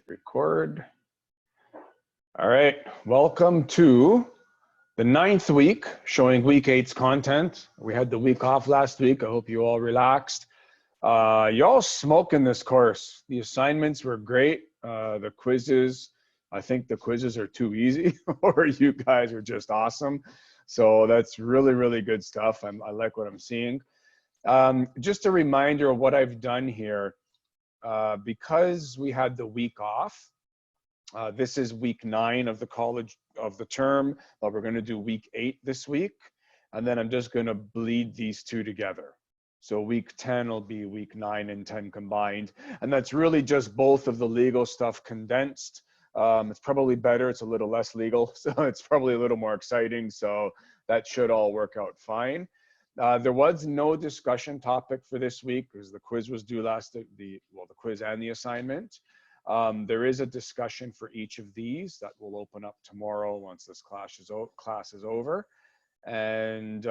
Record. All right, welcome to the 9th week, showing week 8's content. We had the week off last week. I hope you all relaxed. Y'all smoking this course. The assignments were great. The quizzes, I think the quizzes are too easy, or you guys are just awesome. So that's really, really good stuff. I like what I'm seeing. Just a reminder of what I've done here. Because we had the week off, this is week 9 of the term, but we're going to do week 8 this week, and then I'm just going to bleed these two together. So week 10 will be week 9 and 10 combined, and that's really just both of the legal stuff condensed. It's probably better, it's a little less legal, so it's probably a little more exciting, so that should all work out fine. There was no discussion topic for this week because the quiz was due the quiz and the assignment. There is a discussion for each of these that will open up tomorrow once this class is over. And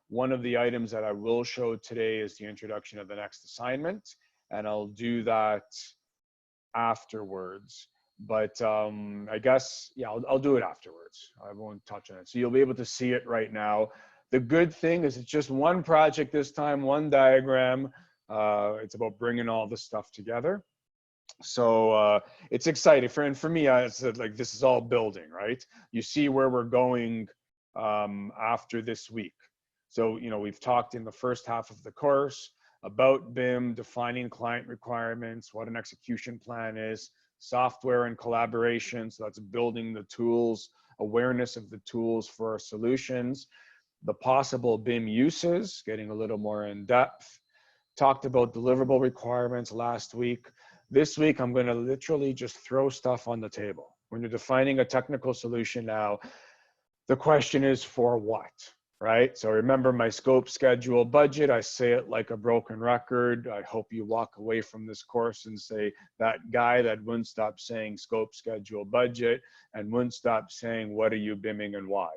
one of the items that I will show today is the introduction of the next assignment, and I'll do that afterwards. But I guess, yeah, I'll do it afterwards. I won't touch on it. So you'll be able to see it right now. The good thing is it's just one project this time, one diagram. It's about bringing all this stuff together. So it's exciting. For me, I said, like, this is all building, right? You see where we're going after this week. So, you know, we've talked in the first half of the course about BIM, defining client requirements, what an execution plan is, software and collaboration. So that's building the tools, awareness of the tools for our solutions, the possible BIM uses, getting a little more in depth. Talked about deliverable requirements last week. This week, I'm going to literally just throw stuff on the table. When you're defining a technical solution now, the question is for what, right? So remember my scope, schedule, budget. I say it like a broken record. I hope you walk away from this course and say, that guy that wouldn't stop saying scope, schedule, budget, and wouldn't stop saying, what are you BIMing and why?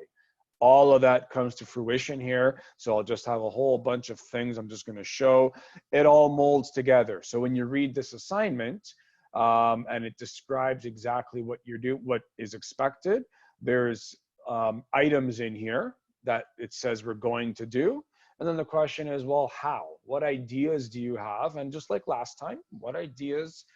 All of that comes to fruition here. So I'll just have a whole bunch of things I'm just going to show. It all molds together. So when you read this assignment and it describes exactly what what is expected, there's items in here that it says we're going to do. And then the question is, well, how? What ideas do you have? And just like last time, what ideas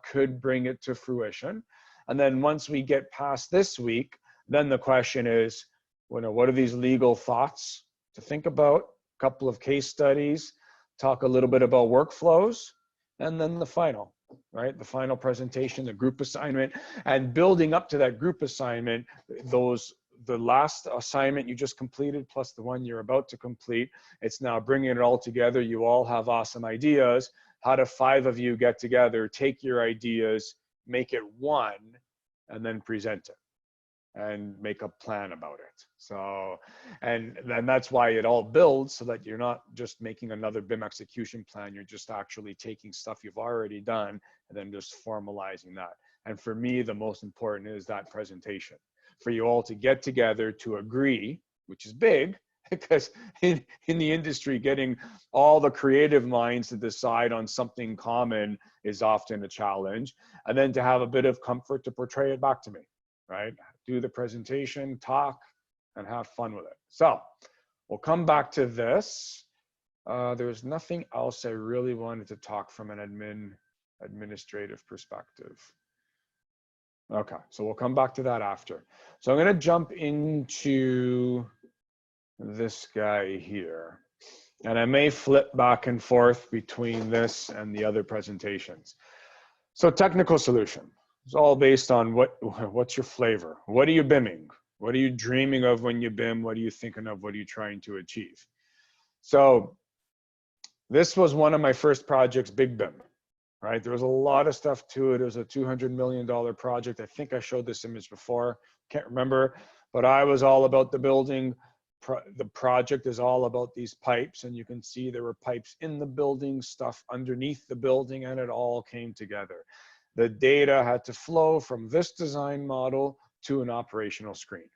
could bring it to fruition? And then once we get past this week, then the question is, what are these legal thoughts to think about? A couple of case studies, talk a little bit about workflows, and then the final, right? The final presentation, the group assignment, and building up to that group assignment, the last assignment you just completed plus the one you're about to complete, it's now bringing it all together. You all have awesome ideas. How do 5 of you get together, take your ideas, make it one, and then present it and make a plan about it? So, and then that's why it all builds, so that you're not just making another BIM execution plan, you're just actually taking stuff you've already done and then just formalizing that. And for me, the most important is that presentation, for you all to get together to agree, which is big, because in the industry, getting all the creative minds to decide on something common is often a challenge, and then to have a bit of comfort to portray it back to me, right? Do the presentation, talk, and have fun with it. So we'll come back to this. There's nothing else I really wanted to talk from an administrative perspective. Okay, so we'll come back to that after. So I'm gonna jump into this guy here. And I may flip back and forth between this and the other presentations. So technical solution. It's all based on what's your flavor? What are you BIMing? What are you dreaming of when you BIM? What are you thinking of? What are you trying to achieve? So this was one of my first projects, Big BIM, right? There was a lot of stuff to it. It was a $200 million project. I think I showed this image before, can't remember, but I was all about the building. The project is all about these pipes, and you can see there were pipes in the building, stuff underneath the building, and it all came together. The data had to flow from this design model to an operational screen.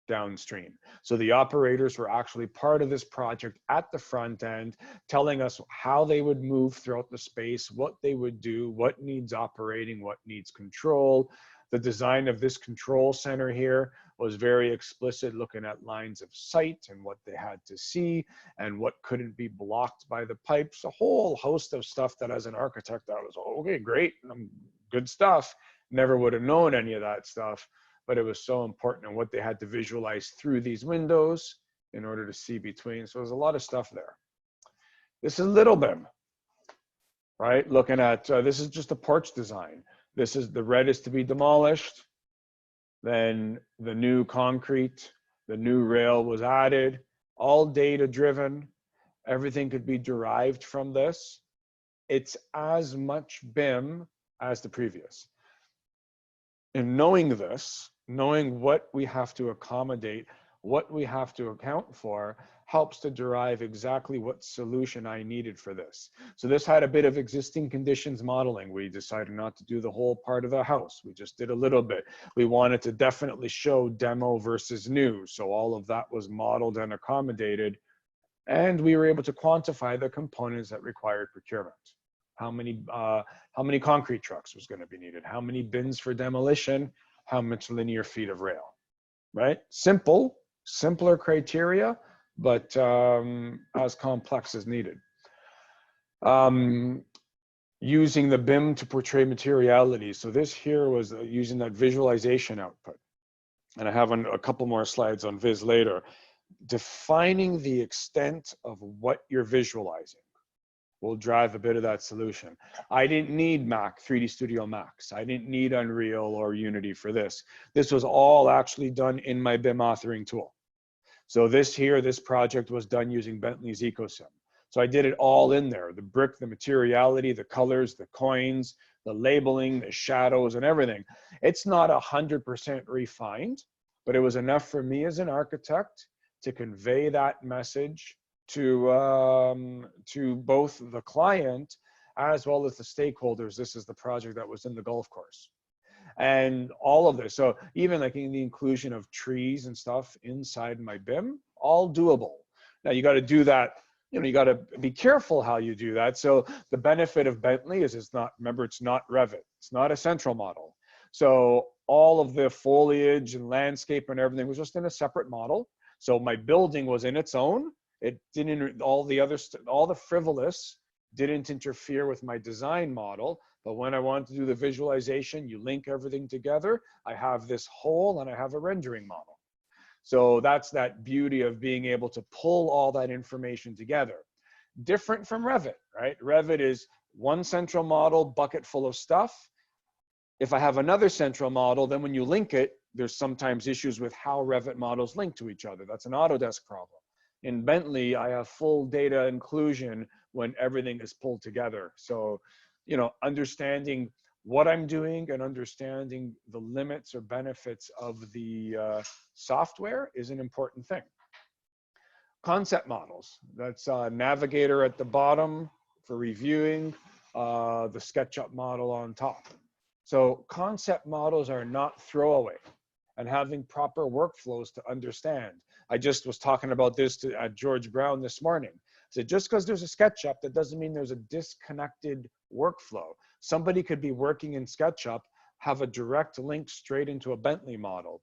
downstream. So the operators were actually part of this project at the front end, telling us how they would move throughout the space, what they would do, what needs operating, what needs control. The design of this control center here was very explicit, looking at lines of sight and what they had to see and what couldn't be blocked by the pipes. A whole host of stuff that as an architect, I was, okay, great, good stuff. Never would have known any of that stuff, but it was so important and what they had to visualize through these windows in order to see between. So there's a lot of stuff there. This is Little BIM, right? Looking at, this is just a porch design. This is the red is to be demolished. Then the new concrete, the new rail was added, all data driven. Everything could be derived from this. It's as much BIM as the previous. And knowing this, knowing what we have to accommodate, what we have to account for, helps to derive exactly what solution I needed for this. So this had a bit of existing conditions modeling. We decided not to do the whole part of the house. We just did a little bit. We wanted to definitely show demo versus new. So all of that was modeled and accommodated. And we were able to quantify the components that required procurement. How many concrete trucks was going to be needed? How many bins for demolition? How much linear feet of rail, right? Simpler criteria, but as complex as needed. Using the BIM to portray materiality. So this here was using that visualization output. And I have a couple more slides on Viz later. Defining the extent of what you're visualizing will drive a bit of that solution. I didn't need Mac, 3D Studio Max. I didn't need Unreal or Unity for this. This was all actually done in my BIM authoring tool. So this project was done using Bentley's EcoSim. So I did it all in there, the brick, the materiality, the colors, the coins, the labeling, the shadows and everything. It's not 100% refined, but it was enough for me as an architect to convey that message to both the client as well as the stakeholders. This is the project that was in the golf course. And all of this, so even like in the inclusion of trees and stuff inside my BIM, all doable. Now you got to do that, you got to be careful how you do that. So the benefit of Bentley is it's not Revit. It's not a central model. So all of the foliage and landscape and everything was just in a separate model. So my building was in its own. It didn't, all the frivolous didn't interfere with my design model. But when I want to do the visualization, you link everything together. I have this whole and I have a rendering model. So that's that beauty of being able to pull all that information together. Different from Revit, right? Revit is one central model, bucket full of stuff. If I have another central model, then when you link it, there's sometimes issues with how Revit models link to each other. That's an Autodesk problem. In Bentley, I have full data inclusion when everything is pulled together. So, understanding what I'm doing and understanding the limits or benefits of the software is an important thing. Concept models, that's Navigator at the bottom for reviewing, the SketchUp model on top. So concept models are not throwaway, and having proper workflows to understand. I just was talking about this at George Brown this morning. So just because there's a SketchUp, that doesn't mean there's a disconnected workflow. Somebody could be working in SketchUp, have a direct link straight into a Bentley model.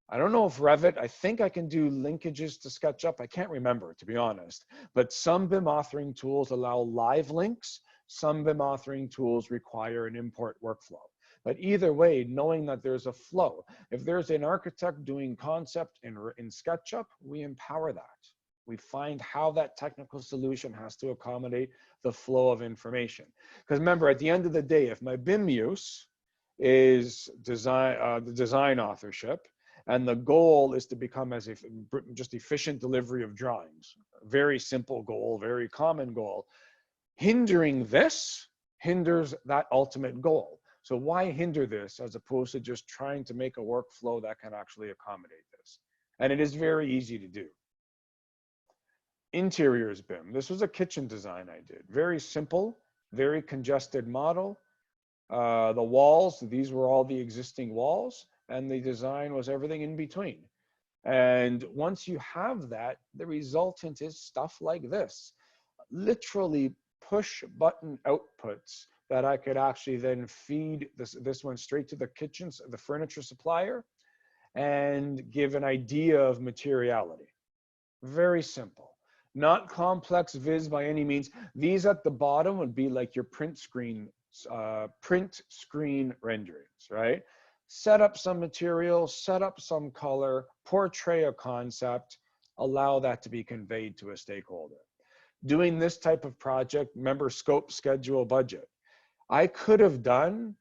I don't know if Revit, I think I can do linkages to SketchUp. I can't remember, to be honest. But some BIM authoring tools allow live links. Some BIM authoring tools require an import workflow. But either way, knowing that there's a flow. If there's an architect doing concept in SketchUp, we empower that. We find how that technical solution has to accommodate the flow of information. Because remember, at the end of the day, if my BIM use is the design authorship, and the goal is to become just efficient delivery of drawings, very simple goal, very common goal, hindering this hinders that ultimate goal. So why hinder this as opposed to just trying to make a workflow that can actually accommodate this? And it is very easy to do. Interiors BIM. This was a kitchen design I did. Very simple, very congested model. The walls, these were all the existing walls, and the design was everything in between. And once you have that, the resultant is stuff like this. Literally push button outputs that I could actually then feed this one straight to the kitchen, the furniture supplier, and give an idea of materiality. Very simple. Not complex viz by any means. These at the bottom would be like your print screen renderings, right? Set up some material, set up some color, portray a concept, allow that to be conveyed to a stakeholder. Doing this type of project, remember scope, schedule, budget. I could have done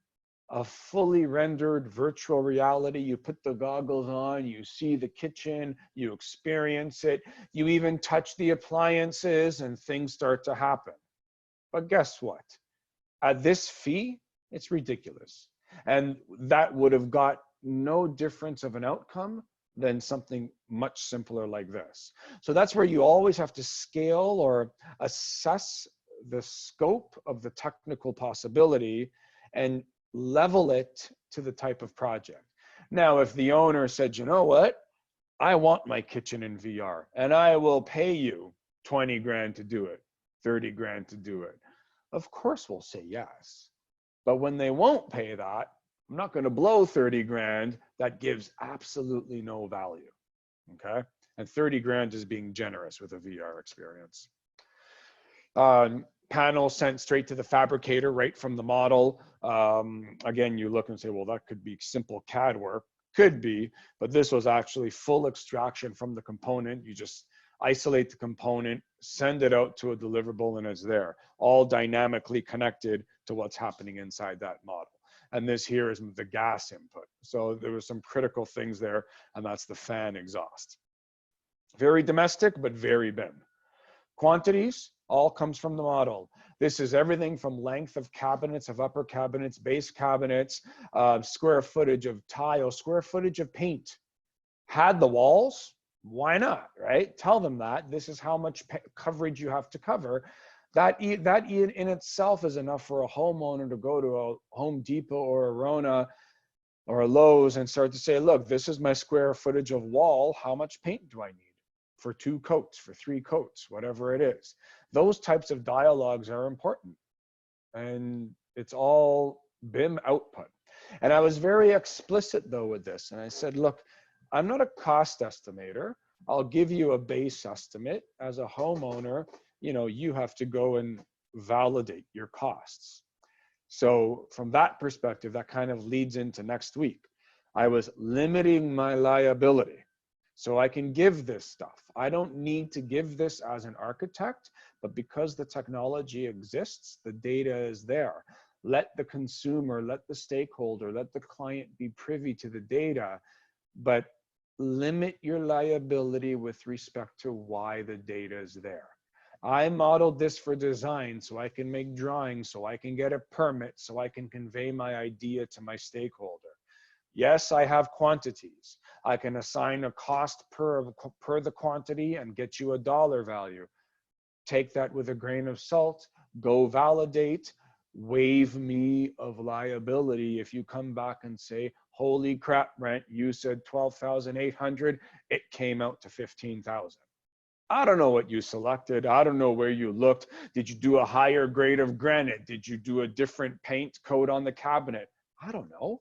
a fully rendered virtual reality. You put the goggles on, you see the kitchen, you experience it, you even touch the appliances and things start to happen. But guess what? At this fee, it's ridiculous. And that would have got no difference of an outcome than something much simpler like this. So that's where you always have to scale or assess the scope of the technical possibility and level it to the type of project. Now, if the owner said, you know what, I want my kitchen in VR and I will pay you 20 grand to do it, 30 grand to do it, of course we'll say yes. But when they won't pay that, I'm not going to blow 30 grand. That gives absolutely no value. Okay. And 30 grand is being generous with a VR experience. Panel sent straight to the fabricator right from the model. Again, you look and say, well, that could be simple CAD work. Could be, but this was actually full extraction from the component. You just isolate the component, send it out to a deliverable, and it's there, all dynamically connected to what's happening inside that model. And this here is the gas input. So there were some critical things there, and that's the fan exhaust. Very domestic, but very BIM. Quantities all comes from the model. This is everything from length of cabinets, of upper cabinets, base cabinets, square footage of tile, square footage of paint. Had the walls? Why not, right? Tell them that. This is how much coverage you have to cover. That in itself is enough for a homeowner to go to a Home Depot or a Rona or a Lowe's and start to say, look, this is my square footage of wall. How much paint do I need? For 2 coats, for 3 coats, whatever it is. Those types of dialogues are important. And it's all BIM output. And I was very explicit though with this. And I said, look, I'm not a cost estimator. I'll give you a base estimate. As a homeowner, you know, you have to go and validate your costs. So from that perspective, that kind of leads into next week. I was limiting my liability. So I can give this stuff. I don't need to give this as an architect, but because the technology exists, the data is there. Let the consumer, let the stakeholder, let the client be privy to the data, but limit your liability with respect to why the data is there. I modeled this for design so I can make drawings, so I can get a permit, so I can convey my idea to my stakeholder. Yes, I have quantities. I can assign a cost per the quantity and get you a dollar value. Take that with a grain of salt, go validate, waive me of liability if you come back and say, holy crap, Brent, you said 12,800, it came out to 15,000. I don't know what you selected. I don't know where you looked. Did you do a higher grade of granite? Did you do a different paint coat on the cabinet? I don't know.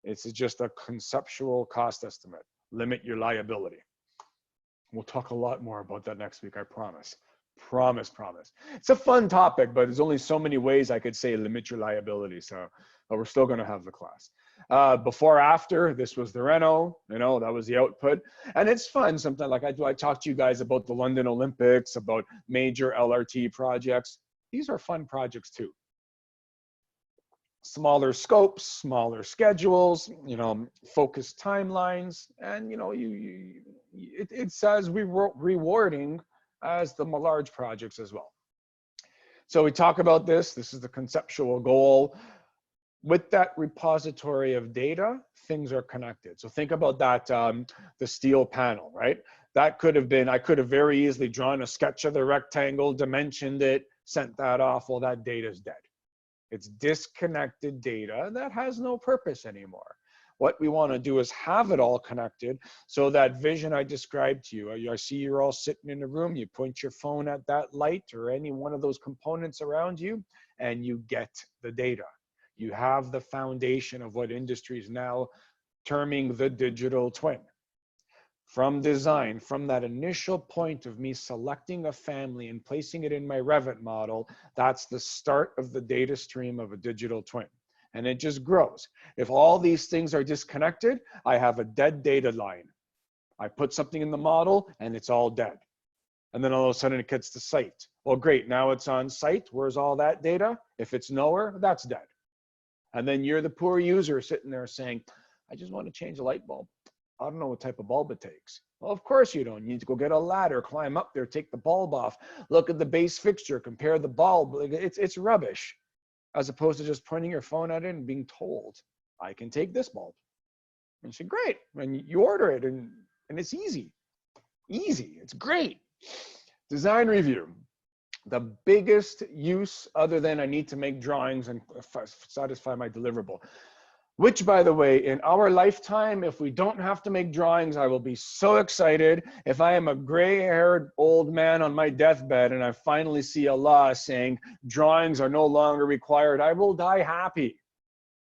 It's just a conceptual cost estimate. Limit your liability. We'll talk a lot more about that next week, I promise. Promise. It's a fun topic, but there's only so many ways I could say limit your liability. So we're still going to have the class. Before, after, this was the reno, you know, that was the output. And it's fun sometimes, like I talk to you guys about the London Olympics, about major LRT projects. These are fun projects too. Smaller scopes, smaller schedules, you know, focused timelines, and you know, it's as rewarding as the large projects as well. So we talk about this. This is the conceptual goal. With that repository of data, things are connected. So think about that, the steel panel, right? That could have been, I could have very easily drawn a sketch of the rectangle, dimensioned it, sent that off. Well, that data is dead. It's disconnected data that has no purpose anymore. What we want to do is have it all connected. So that vision I described to you, I see you're all sitting in a room, you point your phone at that light or any one of those components around you, and you get the data. You have the foundation of what industry is now terming the digital twin. From design, from that initial point of me selecting a family and placing it in my Revit model, that's the start of the data stream of a digital twin. And it just grows. If all these things are disconnected, I have a dead data line. I put something in the model and it's all dead. And then all of a sudden it gets to site. Well, great, now it's on site. Where's all that data? If it's nowhere, that's dead. And then you're the poor user sitting there saying, I just want to change a light bulb. I don't know what type of bulb it takes. Well, of course you don't. You need to go get a ladder, climb up there, take the bulb off, look at the base fixture, compare the bulb. It's rubbish, as opposed to just pointing your phone at it and being told, I can take this bulb. And you say, great. And you order it, and it's easy. Easy. It's great. Design review. The biggest use, other than I need to make drawings and satisfy my deliverable, which, by the way, in our lifetime, if we don't have to make drawings, I will be so excited. If I am a gray-haired old man on my deathbed and I finally see a law saying drawings are no longer required, I will die happy,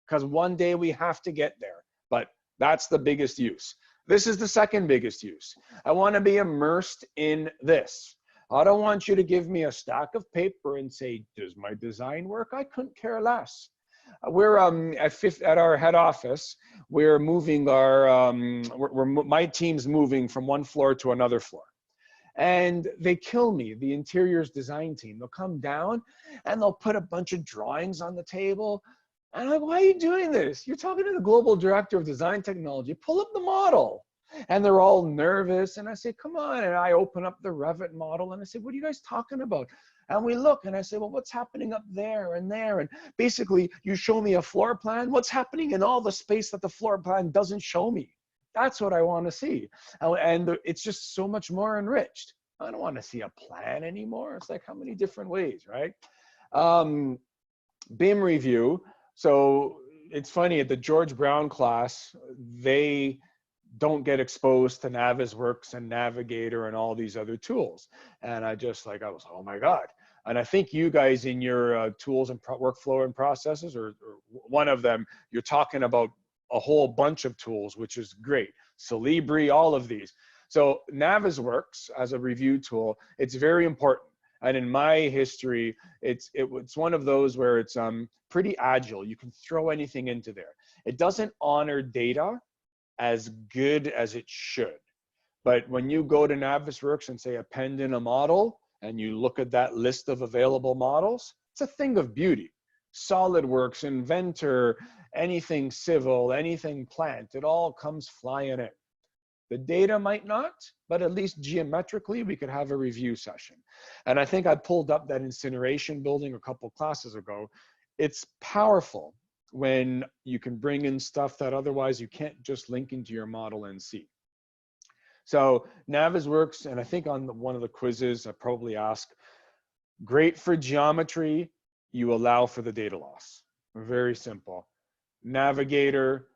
because one day we have to get there. But that's the biggest use. This is the second biggest use. I want to be immersed in this. I don't want you to give me a stack of paper and say, does my design work? I couldn't care less. We're at our head office. We're moving our, my team's moving from one floor to another floor. And they kill me, the interiors design team. They'll come down and they'll put a bunch of drawings on the table. And I'm like, why are you doing this? You're talking to the global director of design technology. Pull up the model. And they're all nervous. And I say, come on. And I open up the Revit model and I say, what are you guys talking about? And we look and I say, well, what's happening up there and there? And basically, you show me a floor plan. What's happening in all the space that the floor plan doesn't show me? That's what I want to see. And it's just so much more enriched. I don't want to see a plan anymore. It's like, how many different ways, right? BIM review. So it's funny, at the George Brown class, they don't get exposed to Navisworks and Navigator and all these other tools. And I was like, oh my God. And I think you guys in your tools and workflow and processes, or one of them, you're talking about a whole bunch of tools, which is great. Solibri, all of these. So Navisworks as a review tool, it's very important. And in my history, it's one of those where it's pretty agile. You can throw anything into there. It doesn't honor data as good as it should. But when you go to Navisworks and say append in a model, and you look at that list of available models, it's a thing of beauty. SolidWorks, Inventor, anything civil, anything plant, it all comes flying in. The data might not, but at least geometrically, we could have a review session. And I think I pulled up that incineration building a couple classes ago. It's powerful when you can bring in stuff that otherwise you can't just link into your model and see. So Navisworks, and I think on one of the quizzes I probably asked, great for geometry, you allow for the data loss. Very simple. Navigator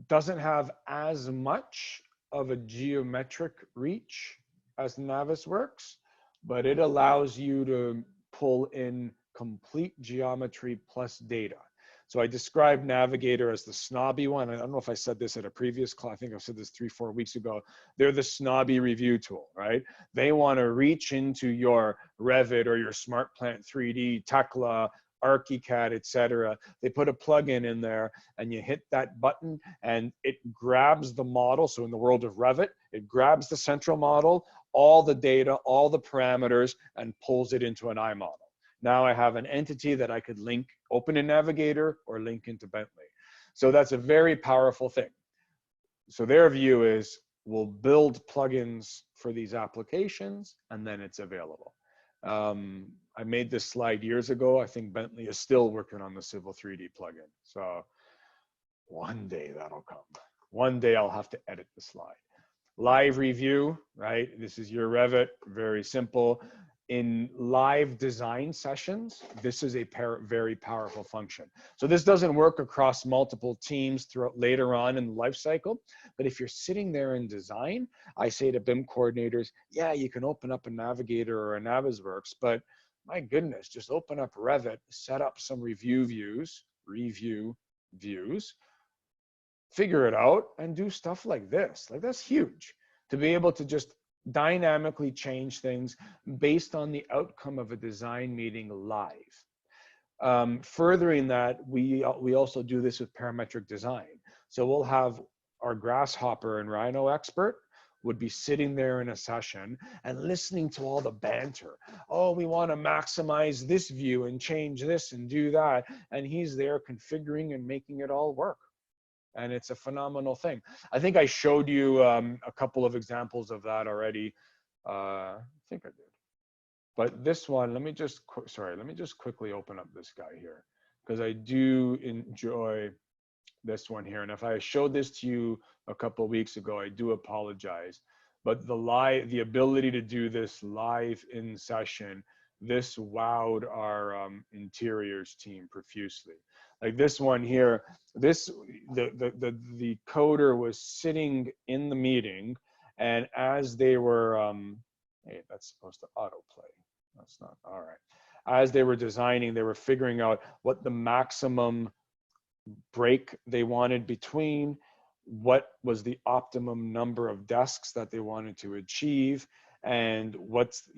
doesn't have as much of a geometric reach as Navisworks, but it allows you to pull in complete geometry plus data. So I described Navigator as the snobby one. I don't know if I said this at a previous class. I think I said this 3-4 weeks ago. They're the snobby review tool, right? They want to reach into your Revit or your SmartPlant 3D, Tekla, ArchiCAD, etc. They put a plugin in there and you hit that button and it grabs the model. So in the world of Revit, it grabs the central model, all the data, all the parameters, and pulls it into an iModel. Now I have an entity that I could link, open in Navigator or link into Bentley. So that's a very powerful thing. So their view is we'll build plugins for these applications and then it's available. I made this slide years ago. I think Bentley is still working on the Civil 3D plugin. So one day that'll come. One day I'll have to edit the slide. Live review, right? This is your Revit, very simple. in live design sessions, this is a very powerful function. So this doesn't work across multiple teams throughout later on in the life cycle, but if you're sitting there in design, I say to BIM coordinators, yeah, you can open up a Navigator or a Navisworks, but my goodness, just open up Revit, set up some review views, figure it out, and do stuff like this. Like, that's huge, to be able to just dynamically change things based on the outcome of a design meeting live. Furthering that, we also do this with parametric design. So we'll have our Grasshopper and Rhino expert would be sitting there in a session and listening to all the banter. Oh, we want to maximize this view and change this and do that. And he's there configuring and making it all work. And it's a phenomenal thing. I think I showed you a couple of examples of that already. I think I did. But this one, let me just quickly open up this guy here, because I do enjoy this one here. And if I showed this to you a couple of weeks ago, I do apologize. But the ability to do this live in session, this wowed our interiors team profusely. Like this one here, the coder was sitting in the meeting, and as they were, hey, that's supposed to autoplay. That's not, all right. As they were designing, they were figuring out what the maximum break they wanted between, what was the optimum number of desks that they wanted to achieve, and what's,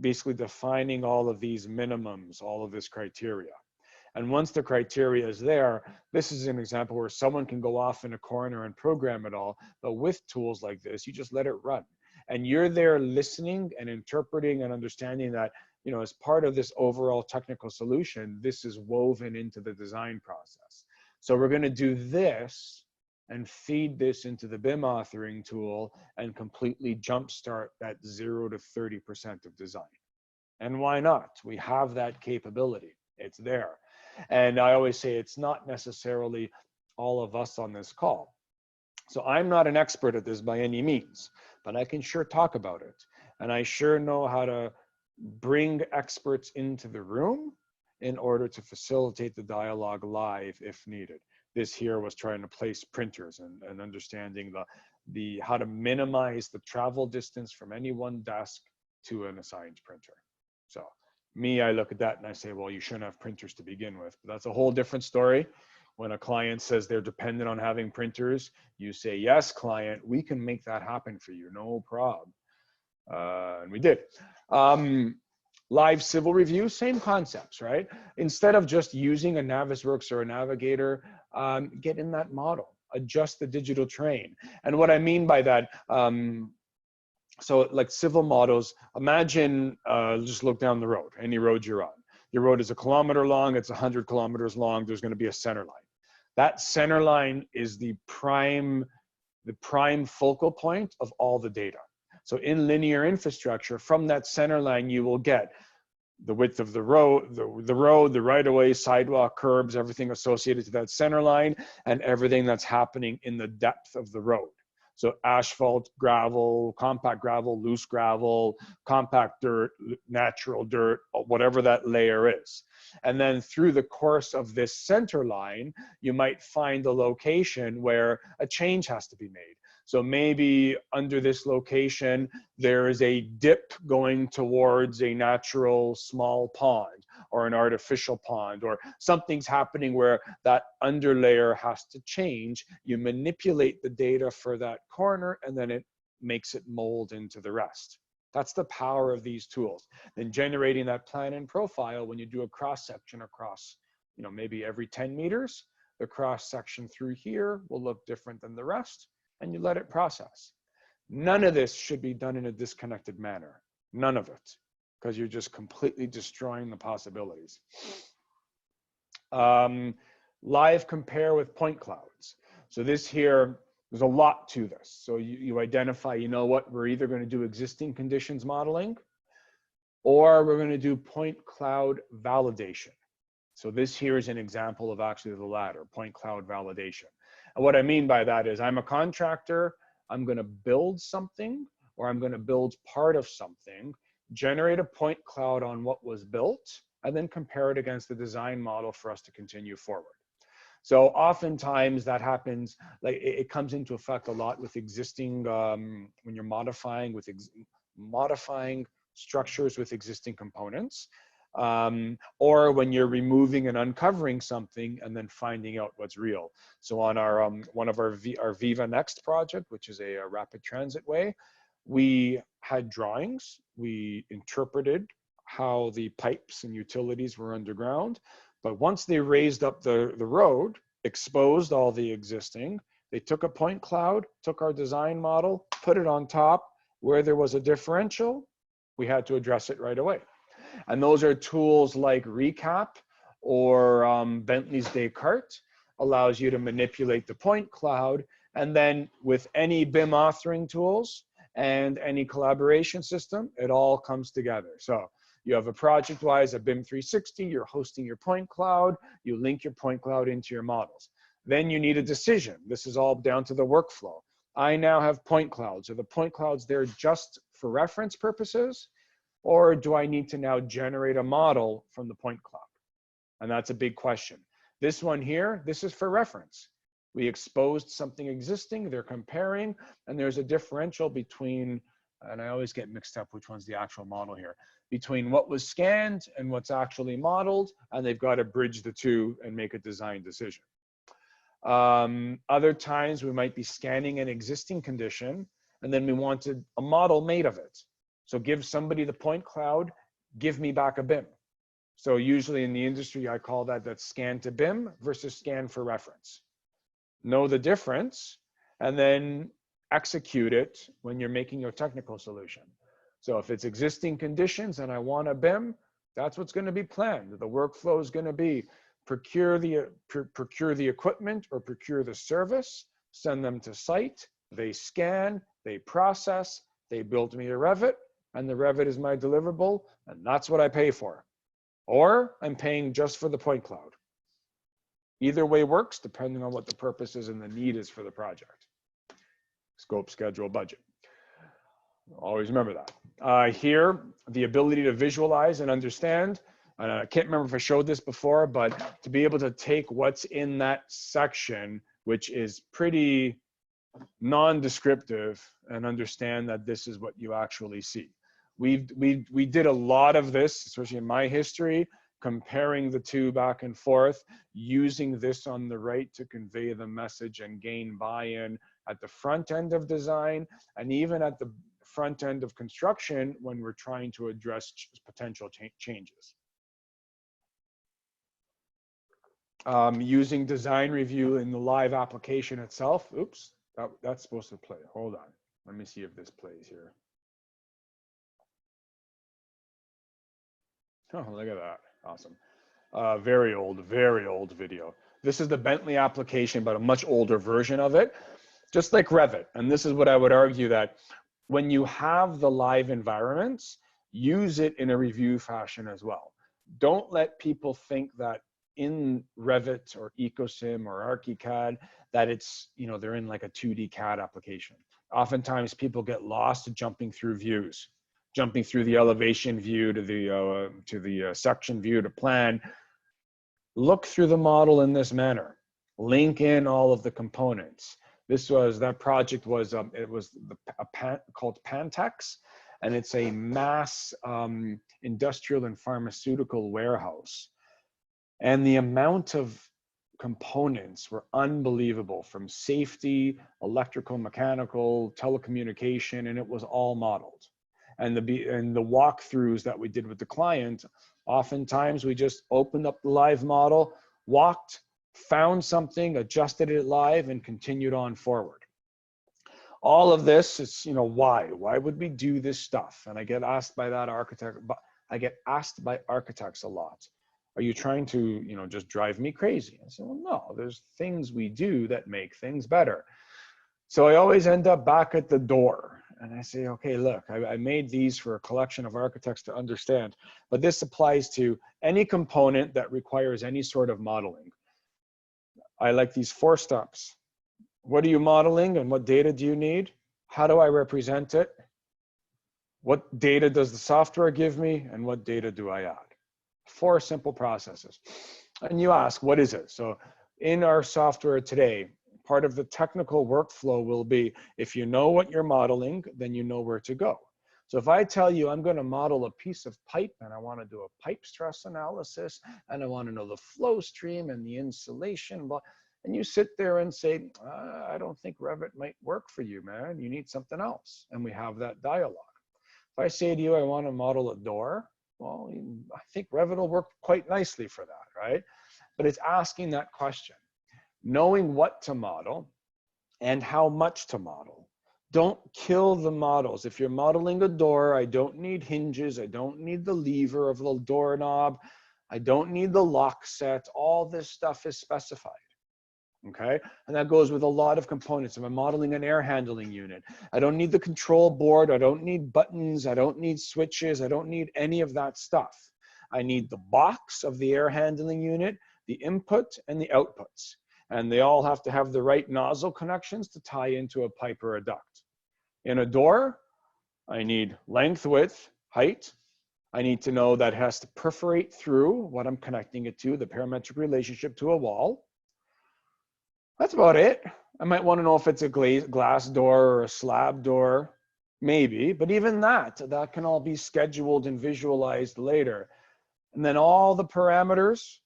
basically defining all of these minimums, all of this criteria. And once the criteria is there, this is an example where someone can go off in a corner and program it all, but with tools like this, you just let it run. And you're there listening and interpreting and understanding that, as part of this overall technical solution, this is woven into the design process. So we're going to do this and feed this into the BIM authoring tool and completely jumpstart that 0 to 30% of design. And why not? We have that capability. It's there. And I always say it's not necessarily all of us on this call. So I'm not an expert at this by any means, but I can sure talk about it. And I sure know how to bring experts into the room in order to facilitate the dialogue live if needed. This here was trying to place printers and understanding the how to minimize the travel distance from any one desk to an assigned printer. So me, I look at that and I say, well, you shouldn't have printers to begin with. But that's a whole different story. When a client says they're dependent on having printers, you say, yes, client, we can make that happen for you, no problem. And we did. Live civil review, same concepts, right? Instead of just using a Navisworks or a Navigator, get in that model, adjust the digital train. And what I mean by that, so like civil models, imagine, just look down the road, any road you're on. Your road is 1 kilometer long, it's 100 kilometers long, there's gonna be a center line. That center line is the prime focal point of all the data. So in linear infrastructure, from that center line, you will get the width of the road, the right-of-way, sidewalk, curbs, everything associated to that center line, and everything that's happening in the depth of the road. So asphalt, gravel, compact gravel, loose gravel, compact dirt, natural dirt, whatever that layer is. And then through the course of this center line, you might find a location where a change has to be made. So maybe under this location, there is a dip going towards a natural small pond or an artificial pond, or something's happening where that underlayer has to change. You manipulate the data for that corner, and then it makes it mold into the rest. That's the power of these tools. Then generating that plan and profile, when you do a cross section across, maybe every 10 meters, the cross section through here will look different than the rest, and you let it process. None of this should be done in a disconnected manner. None of it, because you're just completely destroying the possibilities. Live compare with point clouds. So this here, there's a lot to this. So you identify, we're either going to do existing conditions modeling, or we're going to do point cloud validation. So this here is an example of actually the latter, point cloud validation. And what I mean by that is I'm a contractor, I'm going to build something, or I'm going to build part of something. generate a point cloud on what was built, and then compare it against the design model for us to continue forward. So oftentimes that happens, like it comes into effect a lot with existing, when you're modifying modifying structures with existing components, or when you're removing and uncovering something and then finding out what's real. So on our one of our Viva Next project, which is a rapid transit way, we had drawings, we interpreted how the pipes and utilities were underground. But once they raised up the road, exposed all the existing, they took a point cloud, took our design model, put it on top. Where there was a differential, we had to address it right away. And those are tools like Recap or Bentley's Descartes, allows you to manipulate the point cloud. And then with any BIM authoring tools and any collaboration system, it all comes together. So you have a project-wise, a BIM 360, you're hosting your point cloud, you link your point cloud into your models. Then you need a decision. This is all down to the workflow. I now have point clouds. Are the point clouds there just for reference purposes? Or do I need to now generate a model from the point cloud? And that's a big question. This one here, this is for reference. We exposed something existing, they're comparing, and there's a differential between, and I always get mixed up which one's the actual model here, between what was scanned and what's actually modeled, and they've got to bridge the two and make a design decision. Other times we might be scanning an existing condition, and then we wanted a model made of it. So give somebody the point cloud, give me back a BIM. So usually in the industry, I call that's scan to BIM versus scan for reference. Know the difference, and then execute it when you're making your technical solution. So if it's existing conditions and I want a BIM, that's what's going to be planned. The workflow is going to be procure the equipment or procure the service, send them to site, they scan, they process, they build me a Revit, and the Revit is my deliverable, and that's what I pay for. Or I'm paying just for the point cloud. Either way works depending on what the purpose is and the need is for the project. Scope, schedule, budget. Always remember that. Here, the ability to visualize and understand. And I can't remember if I showed this before, but to be able to take what's in that section, which is pretty non-descriptive, and understand that this is what you actually see. We did a lot of this, especially in my history, comparing the two back and forth, using this on the right to convey the message and gain buy-in at the front end of design, and even at the front end of construction when we're trying to address potential changes. Using design review in the live application itself. Oops, that's supposed to play. Hold on. Let me see if this plays here. Oh, look at that. Awesome. Very old video. This is the Bentley application, but a much older version of it, just like Revit. And this is what I would argue, that when you have the live environments, use it in a review fashion as well. Don't let people think that in Revit or EcoSim or ArchiCAD that it's, you know, they're in like a 2D CAD application. Oftentimes people get lost jumping through views, jumping through the elevation view to the section view to plan. Look through the model in this manner. Link in all of the components. That project was called Pantex, and it's a mass industrial and pharmaceutical warehouse. And the amount of components were unbelievable, from safety, electrical, mechanical, telecommunication, and it was all modeled. And the walkthroughs that we did with the client, oftentimes we just opened up the live model, walked, found something, adjusted it live, and continued on forward. All of this is, you know, why would we do this stuff? And I get asked by that architect, but I get asked by architects a lot. Are you trying to, you know, just drive me crazy? I said, well, no, there's things we do that make things better. So I always end up back at the door and I say, okay, look, I made these for a collection of architects to understand, but this applies to any component that requires any sort of modeling. I like these 4 steps. What are you modeling and what data do you need? How do I represent it? What data does the software give me, and what data do I add? 4 simple processes. And you ask, what is it? So in our software today, part of the technical workflow will be, if you know what you're modeling, then you know where to go. So if I tell you I'm going to model a piece of pipe and I want to do a pipe stress analysis and I want to know the flow stream and the insulation, and you sit there and say, I don't think Revit might work for you, man. You need something else. And we have that dialogue. If I say to you, I want to model a door, well, I think Revit will work quite nicely for that, right? But it's asking that question, knowing what to model and how much to model. Don't kill the models. If you're modeling a door, I don't need hinges. I don't need the lever of the doorknob. I don't need the lock set. All this stuff is specified. Okay, and that goes with a lot of components. If I'm modeling an air handling unit, I don't need the control board. I don't need buttons. I don't need switches. I don't need any of that stuff. I need the box of the air handling unit, the input and the outputs. And they all have to have the right nozzle connections to tie into a pipe or a duct. In a door, I need length, width, height. I need to know that it has to perforate through what I'm connecting it to, the parametric relationship to a wall. That's about it. I might want to know if it's a glass door or a slab door, maybe, but even that can all be scheduled and visualized later. And then all the parameters,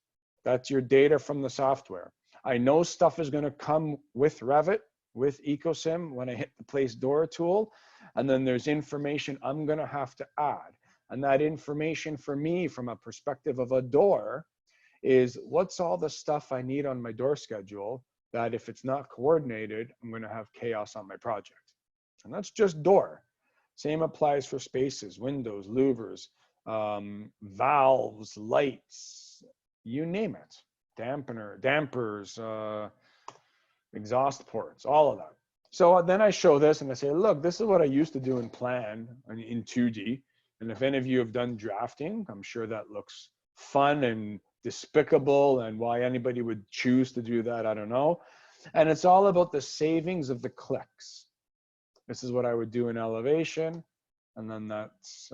that's your data from the software. I know stuff is going to come with Revit, with EcoSim when I hit the place door tool, and then there's information I'm going to have to add. And that information for me, from a perspective of a door, is what's all the stuff I need on my door schedule that if it's not coordinated, I'm going to have chaos on my project. And that's just door. Same applies for spaces, windows, louvers, valves, lights, you name it. Dampers, exhaust ports, all of that. So then I show this and I say, look, this is what I used to do in Plan in 2D. And if any of you have done drafting, I'm sure that looks fun and despicable, and why anybody would choose to do that, I don't know. And it's all about the savings of the clicks. This is what I would do in elevation. And then that's,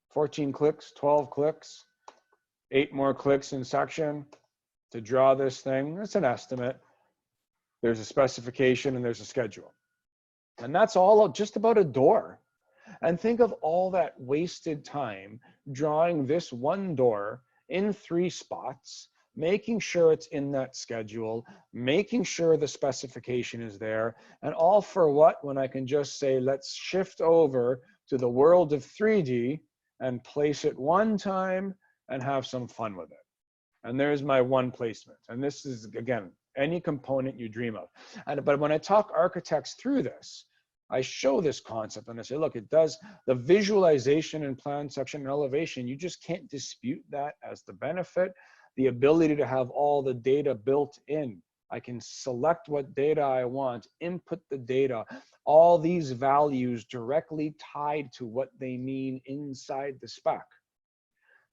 14 clicks, 12 clicks, 8 more clicks in section to draw this thing. It's an estimate. There's a specification and there's a schedule. And that's all just about a door. And think of all that wasted time drawing this one door in 3 spots, making sure it's in that schedule, making sure the specification is there, and all for what, when I can just say, let's shift over to the world of 3D and place it one time and have some fun with it. And there's my one placement. And this is, again, any component you dream of. But when I talk architects through this, I show this concept and I say, look, it does the visualization and plan section and elevation. You just can't dispute that as the benefit, the ability to have all the data built in. I can select what data I want, input the data, all these values directly tied to what they mean inside the spec.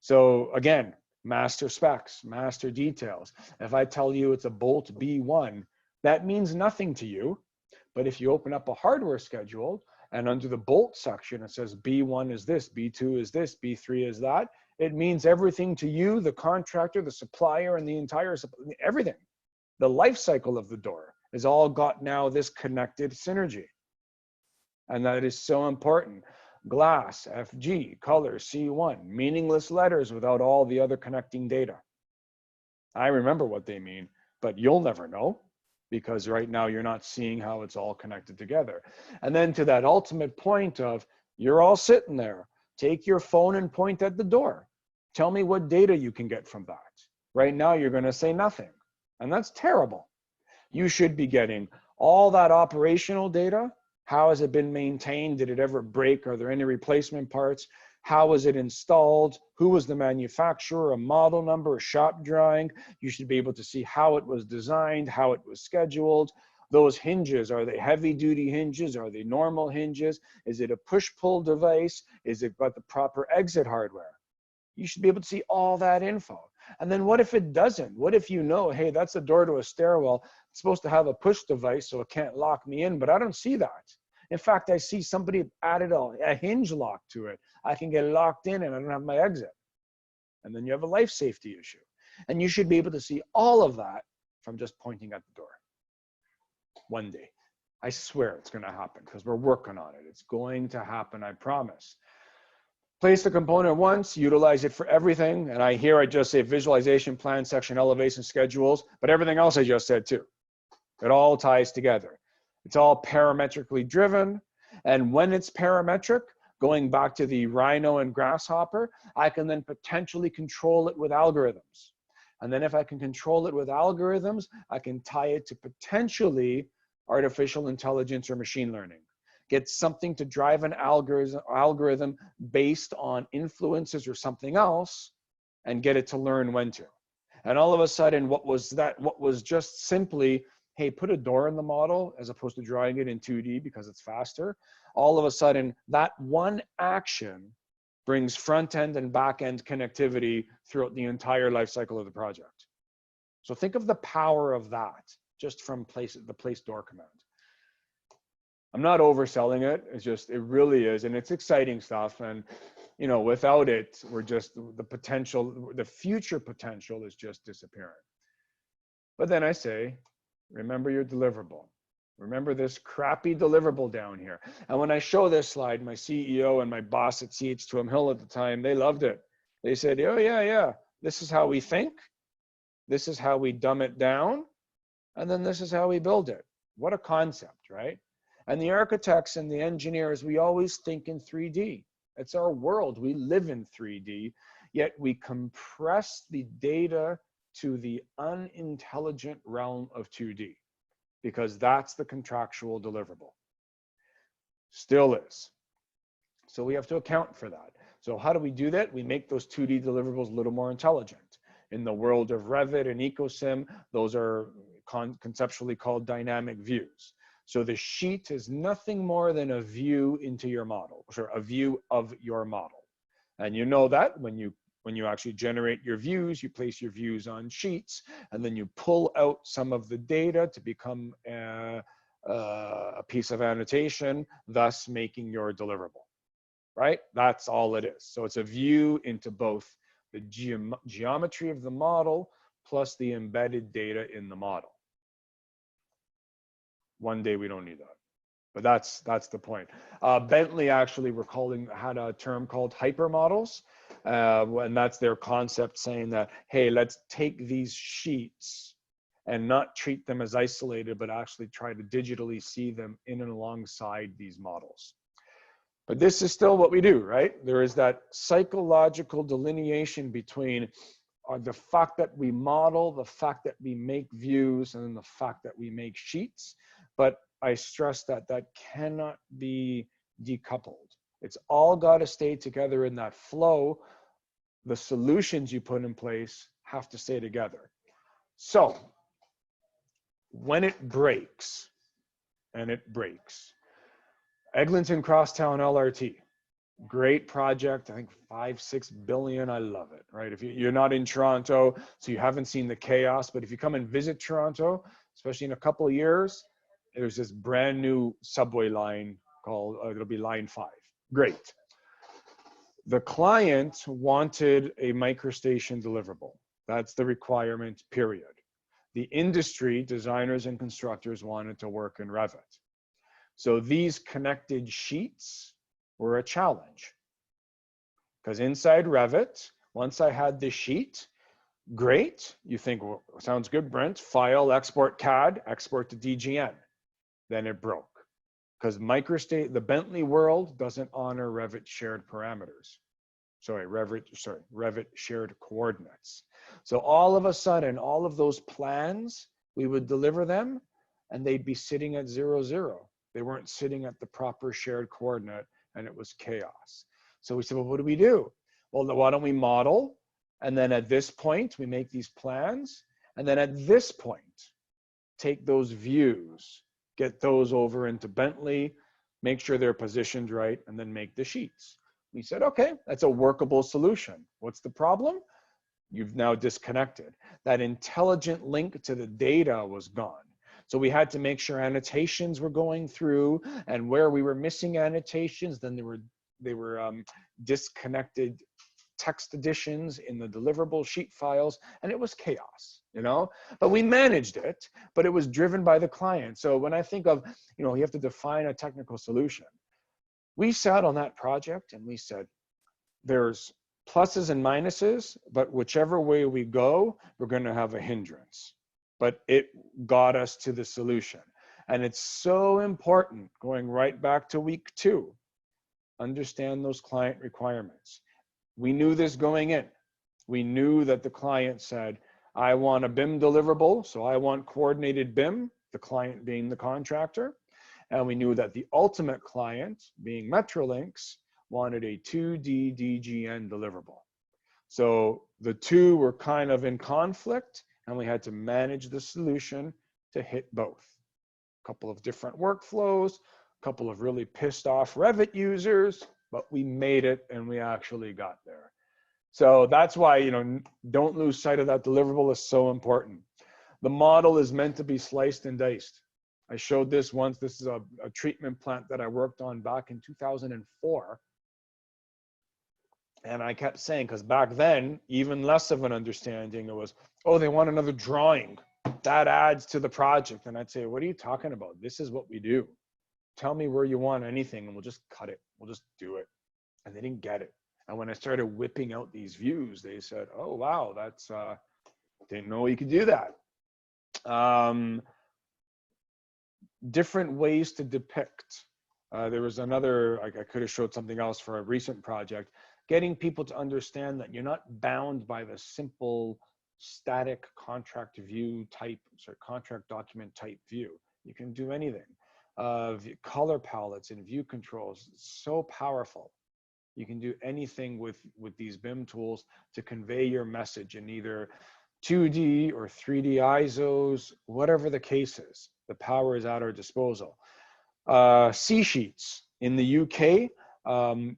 So again, master specs, master details. If I tell you it's a bolt B1, that means nothing to you. But if you open up a hardware schedule and under the bolt section, it says B1 is this, B2 is this, B3 is that, it means everything to you, the contractor, the supplier, and the entire, everything. The life cycle of the door has all got now this connected synergy. And that is so important. Glass, FG, color, C1, meaningless letters without all the other connecting data. I remember what they mean, but you'll never know, because right now you're not seeing how it's all connected together. And then to that ultimate point of, you're all sitting there, take your phone and point at the door. Tell me what data you can get from that. Right now you're going to say nothing, and that's terrible. You should be getting all that operational data. How has it been maintained? Did it ever break? Are there any replacement parts? How was it installed? Who was the manufacturer? A model number, a shop drawing. You should be able to see how it was designed, how it was scheduled. Those hinges, are they heavy duty hinges? Are they normal hinges? Is it a push-pull device? Is it got the proper exit hardware? You should be able to see all that info. And then what if it doesn't? What if you know, hey, that's a door to a stairwell. It's supposed to have a push device so it can't lock me in, but I don't see that. In fact, I see somebody added a hinge lock to it. I can get locked in and I don't have my exit. And then you have a life safety issue. And you should be able to see all of that from just pointing at the door. One day. I swear it's going to happen because we're working on it. It's going to happen, I promise. Place the component once, utilize it for everything. And I just say visualization, plan, section, elevation, schedules, but everything else I just said too. It all ties together. It's all parametrically driven. And when it's parametric, going back to the Rhino and Grasshopper, I can then potentially control it with algorithms. And then if I can control it with algorithms, I can tie it to potentially artificial intelligence or machine learning. Get something to drive an algorithm based on influences or something else and get it to learn when to. And all of a sudden, what was just simply, hey, put a door in the model as opposed to drawing it in 2D because it's faster. All of a sudden, that one action brings front-end and back-end connectivity throughout the entire life cycle of the project. So think of the power of that just from the place door command. I'm not overselling it. It really is. And it's exciting stuff. And, you know, without it, the future potential is just disappearing. But then I say, remember your deliverable. Remember this crappy deliverable down here. And when I show this slide, my CEO and my boss at CH2M Hill at the time, they loved it. They said, oh yeah, this is how we think. This is how we dumb it down. And then this is how we build it. What a concept, right? And the architects and the engineers, we always think in 3D. It's our world. We live in 3D, yet we compress the data to the unintelligent realm of 2D because that's the contractual deliverable. Still is. So we have to account for that. So how do we do that? We make those 2D deliverables a little more intelligent. In the world of Revit and EcoSim, those are conceptually called dynamic views. So the sheet is nothing more than a view into your model, or a view of your model. And you know that when you actually generate your views, you place your views on sheets, and then you pull out some of the data to become a piece of annotation, thus making your deliverable, right? That's all it is. So it's a view into both the geometry of the model plus the embedded data in the model. One day we don't need that, but that's the point. Bentley actually had a term called hypermodels, and that's their concept saying that, hey, let's take these sheets and not treat them as isolated, but actually try to digitally see them in and alongside these models. But this is still what we do, right? There is that psychological delineation between the fact that we model, the fact that we make views, and then the fact that we make sheets. But I stress that that cannot be decoupled. It's all got to stay together in that flow. The solutions you put in place have to stay together. So when it breaks, and it breaks, Eglinton Crosstown LRT, great project. I think 5-6 billion. I love it, right? If you're not in Toronto, so you haven't seen the chaos, but if you come and visit Toronto, especially in a couple of years, there's this brand new subway line called, it'll be Line 5. Great. The client wanted a microstation deliverable. That's the requirement, period. The industry, designers and constructors, wanted to work in Revit. So these connected sheets were a challenge. Because inside Revit, once I had the sheet, great. You think, well, sounds good, Brent. File, export CAD, export to DGN. Then it broke. Because the Bentley world doesn't honor Revit shared parameters. Revit shared coordinates. So all of a sudden, all of those plans, we would deliver them and they'd be sitting at 0, 0. They weren't sitting at the proper shared coordinate and it was chaos. So we said, well, what do we do? Well, why don't we model? And then at this point, we make these plans. And then at this point, take those views, get those over into Bentley, make sure they're positioned right, and then make the sheets. We said, okay, that's a workable solution. What's the problem? You've now disconnected. That intelligent link to the data was gone. So we had to make sure annotations were going through, and where we were missing annotations, then they were disconnected text additions in the deliverable sheet files, and it was chaos, you know, but we managed it, but it was driven by the client. So when I think of, you know, you have to define a technical solution, we sat on that project and we said, there's pluses and minuses, but whichever way we go, we're going to have a hindrance, but it got us to the solution. And it's so important, going right back to week 2, understand those client requirements. We knew this going in. We knew that the client said, I want a BIM deliverable, so I want coordinated BIM, the client being the contractor. And we knew that the ultimate client, being Metrolinx, wanted a 2D DGN deliverable. So the two were kind of in conflict, and we had to manage the solution to hit both. A couple of different workflows, a couple of really pissed off Revit users, but we made it and we actually got there. So that's why, you know, don't lose sight of that deliverable is so important. The model is meant to be sliced and diced. I showed this once. This is a treatment plant that I worked on back in 2004. And I kept saying, because back then, even less of an understanding, it was, oh, they want another drawing. That adds to the project. And I'd say, what are you talking about? This is what we do. Tell me where you want anything and we'll just cut it. We'll just do it. And they didn't get it. And when I started whipping out these views, they said, oh, wow, that's, didn't know you could do that. Different ways to depict. There was another, I could have showed something else for a recent project, getting people to understand that you're not bound by the simple static contract view type, sorry, contract document type view. You can do anything. Color palettes and view controls, so powerful. You can do anything with these BIM tools to convey your message in either 2D or 3D ISOs, whatever the case is. The power is at our disposal. C-sheets in the UK,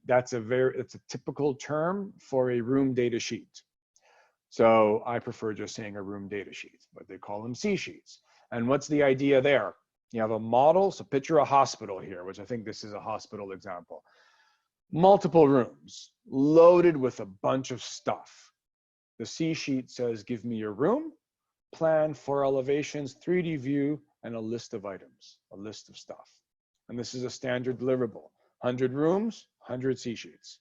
that's a typical term for a room data sheet. So I prefer just saying a room data sheet, but they call them C-sheets. And what's the idea there? You have a model, so picture a hospital here, which I think this is a hospital example. Multiple rooms, loaded with a bunch of stuff. The C-sheet says, give me your room, plan, 4 elevations, 3D view, and a list of items, a list of stuff. And this is a standard deliverable, 100 rooms, 100 C-sheets.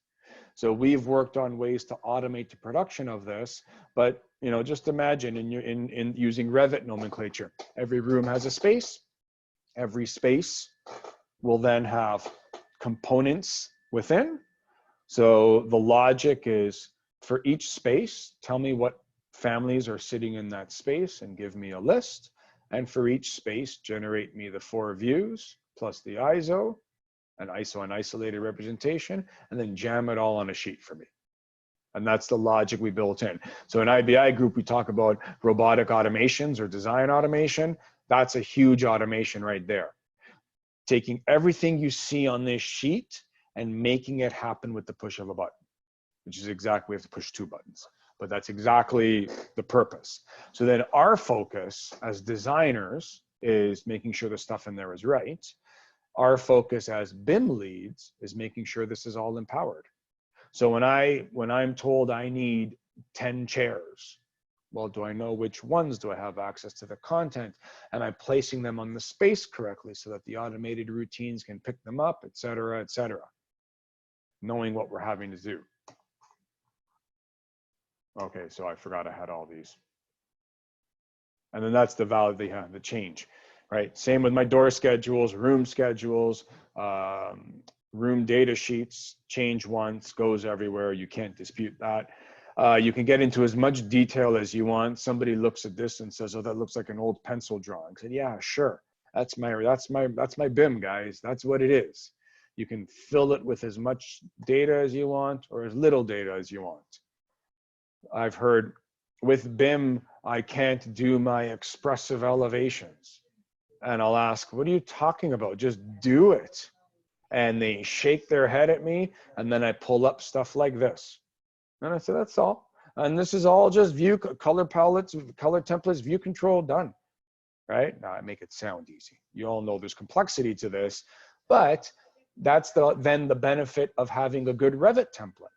So we've worked on ways to automate the production of this, but you know, just imagine in using Revit nomenclature, every room has a space. Every space will then have components within. So the logic is, for each space, tell me what families are sitting in that space and give me a list. And for each space, generate me the 4 views plus the ISO, an isolated representation, and then jam it all on a sheet for me. And that's the logic we built in. So in IBI Group, we talk about robotic automations or design automation. That's a huge automation right there. Taking everything you see on this sheet and making it happen with the push of a button, which is exactly, we have to push 2 buttons, but that's exactly the purpose. So then our focus as designers is making sure the stuff in there is right. Our focus as BIM leads is making sure this is all empowered. So when I'm told I need 10 chairs, well, do I know which ones? Do I have access to the content? Am I placing them on the space correctly so that the automated routines can pick them up, et cetera, et cetera? Knowing what we're having to do. Okay, so I forgot I had all these. And then that's the value they have, the change, right? Same with my door schedules, room data sheets, change once, goes everywhere. You can't dispute that. You can get into as much detail as you want. Somebody looks at this and says, oh, that looks like an old pencil drawing. I said, yeah, sure. That's my BIM, guys. That's what it is. You can fill it with as much data as you want or as little data as you want. I've heard with BIM, I can't do my expressive elevations. And I'll ask, what are you talking about? Just do it. And they shake their head at me. And then I pull up stuff like this. And I said, that's all. And this is all just view, color palettes, color templates, view control, done. right? Now I make it sound easy. You all know there's complexity to this, but that's then the benefit of having a good Revit template.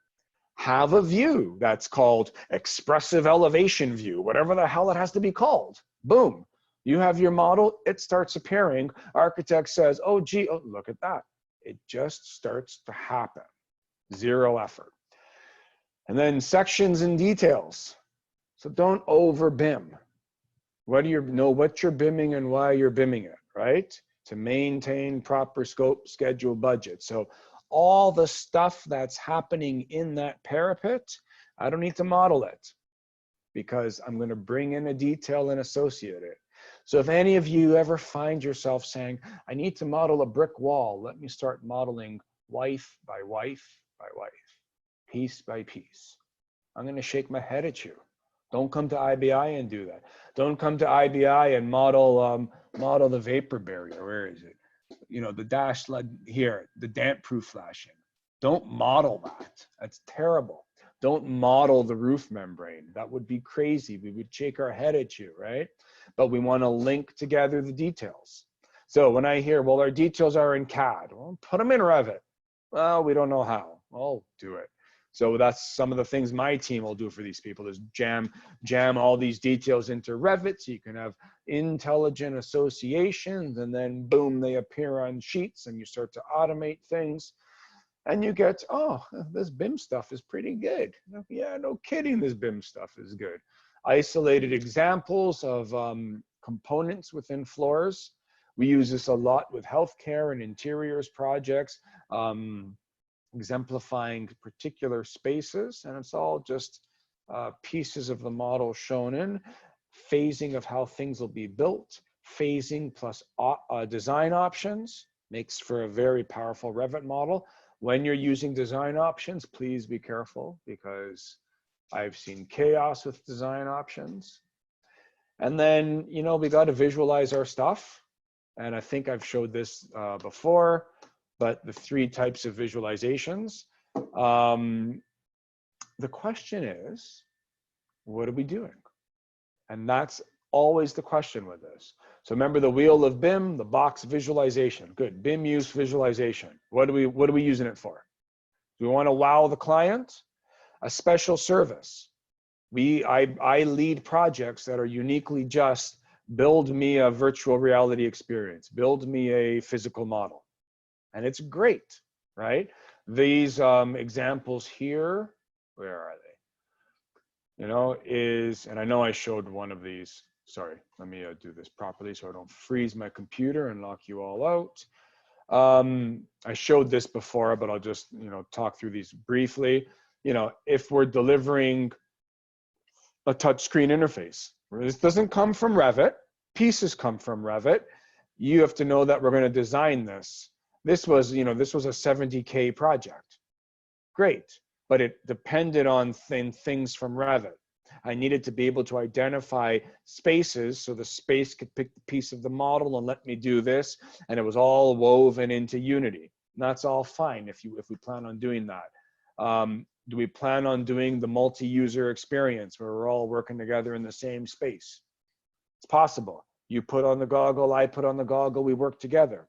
Have a view that's called expressive elevation view, whatever the hell it has to be called. Boom. You have your model, it starts appearing. Architect says, oh, gee, oh, look at that. It just starts to happen. Zero effort. And then sections and details. So don't over BIM. Know what you're BIMing and why you're BIMing it, right? To maintain proper scope, schedule, budget. So all the stuff that's happening in that parapet, I don't need to model it because I'm going to bring in a detail and associate it. So if any of you ever find yourself saying, I need to model a brick wall, let me start modeling wife by wife by wife, piece by piece. I'm going to shake my head at you. Don't come to IBI and do that. Don't come to IBI and model the vapor barrier. Where is it? You know, the dash here, the damp proof flashing. Don't model that. That's terrible. Don't model the roof membrane. That would be crazy. We would shake our head at you, right? But we want to link together the details. So when I hear, well, our details are in CAD, well, put them in Revit. Well, we don't know how. I'll do it. So that's some of the things my team will do for these people is jam all these details into Revit so you can have intelligent associations, and then boom, they appear on sheets and you start to automate things and you get, oh, this BIM stuff is pretty good. Yeah, no kidding, this BIM stuff is good. Isolated examples of components within floors. We use this a lot with healthcare and interiors projects. Exemplifying particular spaces, and it's all just pieces of the model shown in, phasing of how things will be built, phasing plus design options makes for a very powerful Revit model. When you're using design options, please be careful because I've seen chaos with design options. And then, you know, we got to visualize our stuff. And I think I've showed this before, but the 3 types of visualizations. The question is, what are we doing? And that's always the question with this. So remember the wheel of BIM, the box visualization. Good, BIM use visualization. What are we using it for? Do we want to wow the client? A special service. I lead projects that are uniquely just build me a virtual reality experience, build me a physical model. And it's great, right? These examples here, where are they? You know, and I know I showed one of these. Sorry, let me do this properly so I don't freeze my computer and lock you all out. I showed this before, but I'll just, you know, talk through these briefly. You know, if we're delivering a touchscreen interface, this doesn't come from Revit, pieces come from Revit. You have to know that we're going to design this. This was, you know, this was a 70K project. Great, but it depended on things from Revit. I needed to be able to identify spaces so the space could pick the piece of the model and let me do this, and it was all woven into Unity. And that's all fine if we plan on doing that. Do we plan on doing the multi-user experience where we're all working together in the same space? It's possible. You put on the goggle, I put on the goggle, we work together.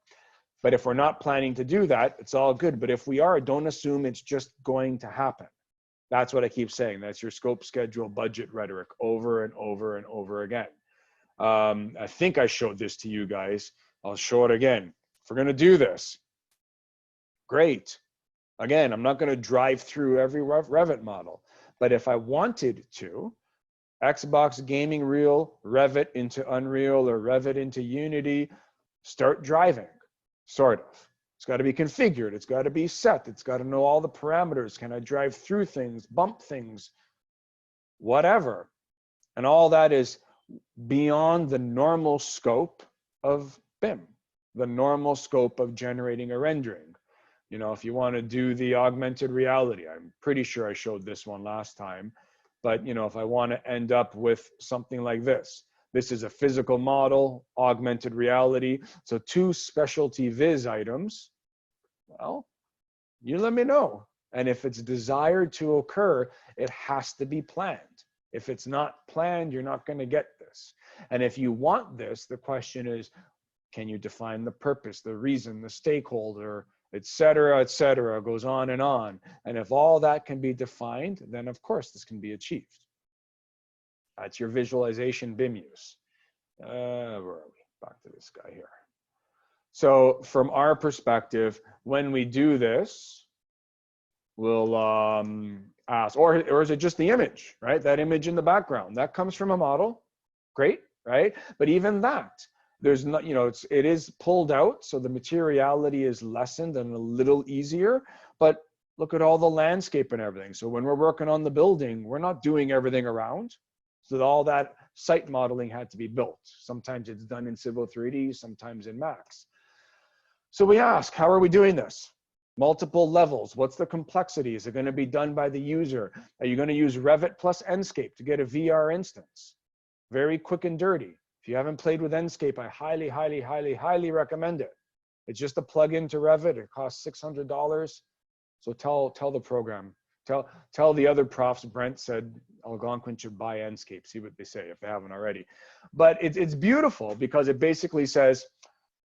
But if we're not planning to do that, it's all good. But if we are, don't assume it's just going to happen. That's what I keep saying. That's your scope, schedule, budget rhetoric over and over and over again. I think I showed this to you guys. I'll show it again. If we're going to do this, great. Again, I'm not going to drive through every Revit model. But if I wanted to, Xbox Gaming Reel, Revit into Unreal, or Revit into Unity, start driving. Sort of. It's got to be configured. It's got to be set. It's got to know all the parameters. Can I drive through things, bump things, whatever? And all that is beyond the normal scope of BIM, the normal scope of generating a rendering. You know, if you want to do the augmented reality, I'm pretty sure I showed this one last time, but you know, if I want to end up with something like this, this is a physical model, augmented reality. So 2 specialty viz items. Well, you let me know. And if it's desired to occur, it has to be planned. If it's not planned, you're not going to get this. this. And if you want this, the question is, can you define the purpose, the reason, the stakeholder, et cetera, goes on. And if all that can be defined, then of course this can be achieved. That's your visualization BIM use. Where are we? Back to this guy here. So from our perspective, when we do this, we'll ask, or is it just the image, right? That image in the background, that comes from a model, great, right? But even that, there's not, you know, it is pulled out, so the materiality is lessened and a little easier, but look at all the landscape and everything. So when we're working on the building, we're not doing everything around. So all that site modeling had to be built. Sometimes it's done in Civil 3D, sometimes in Max. So we ask, how are we doing this? Multiple levels. What's the complexity? Is it going to be done by the user? Are you going to use Revit plus Enscape to get a VR instance? Very quick and dirty. If you haven't played with Enscape, I highly recommend it. It's just a plug-in to Revit. It costs $600. So tell the program, tell the other profs. Brent said Algonquin should buy Enscape. See what they say if they haven't already. But it's beautiful because it basically says,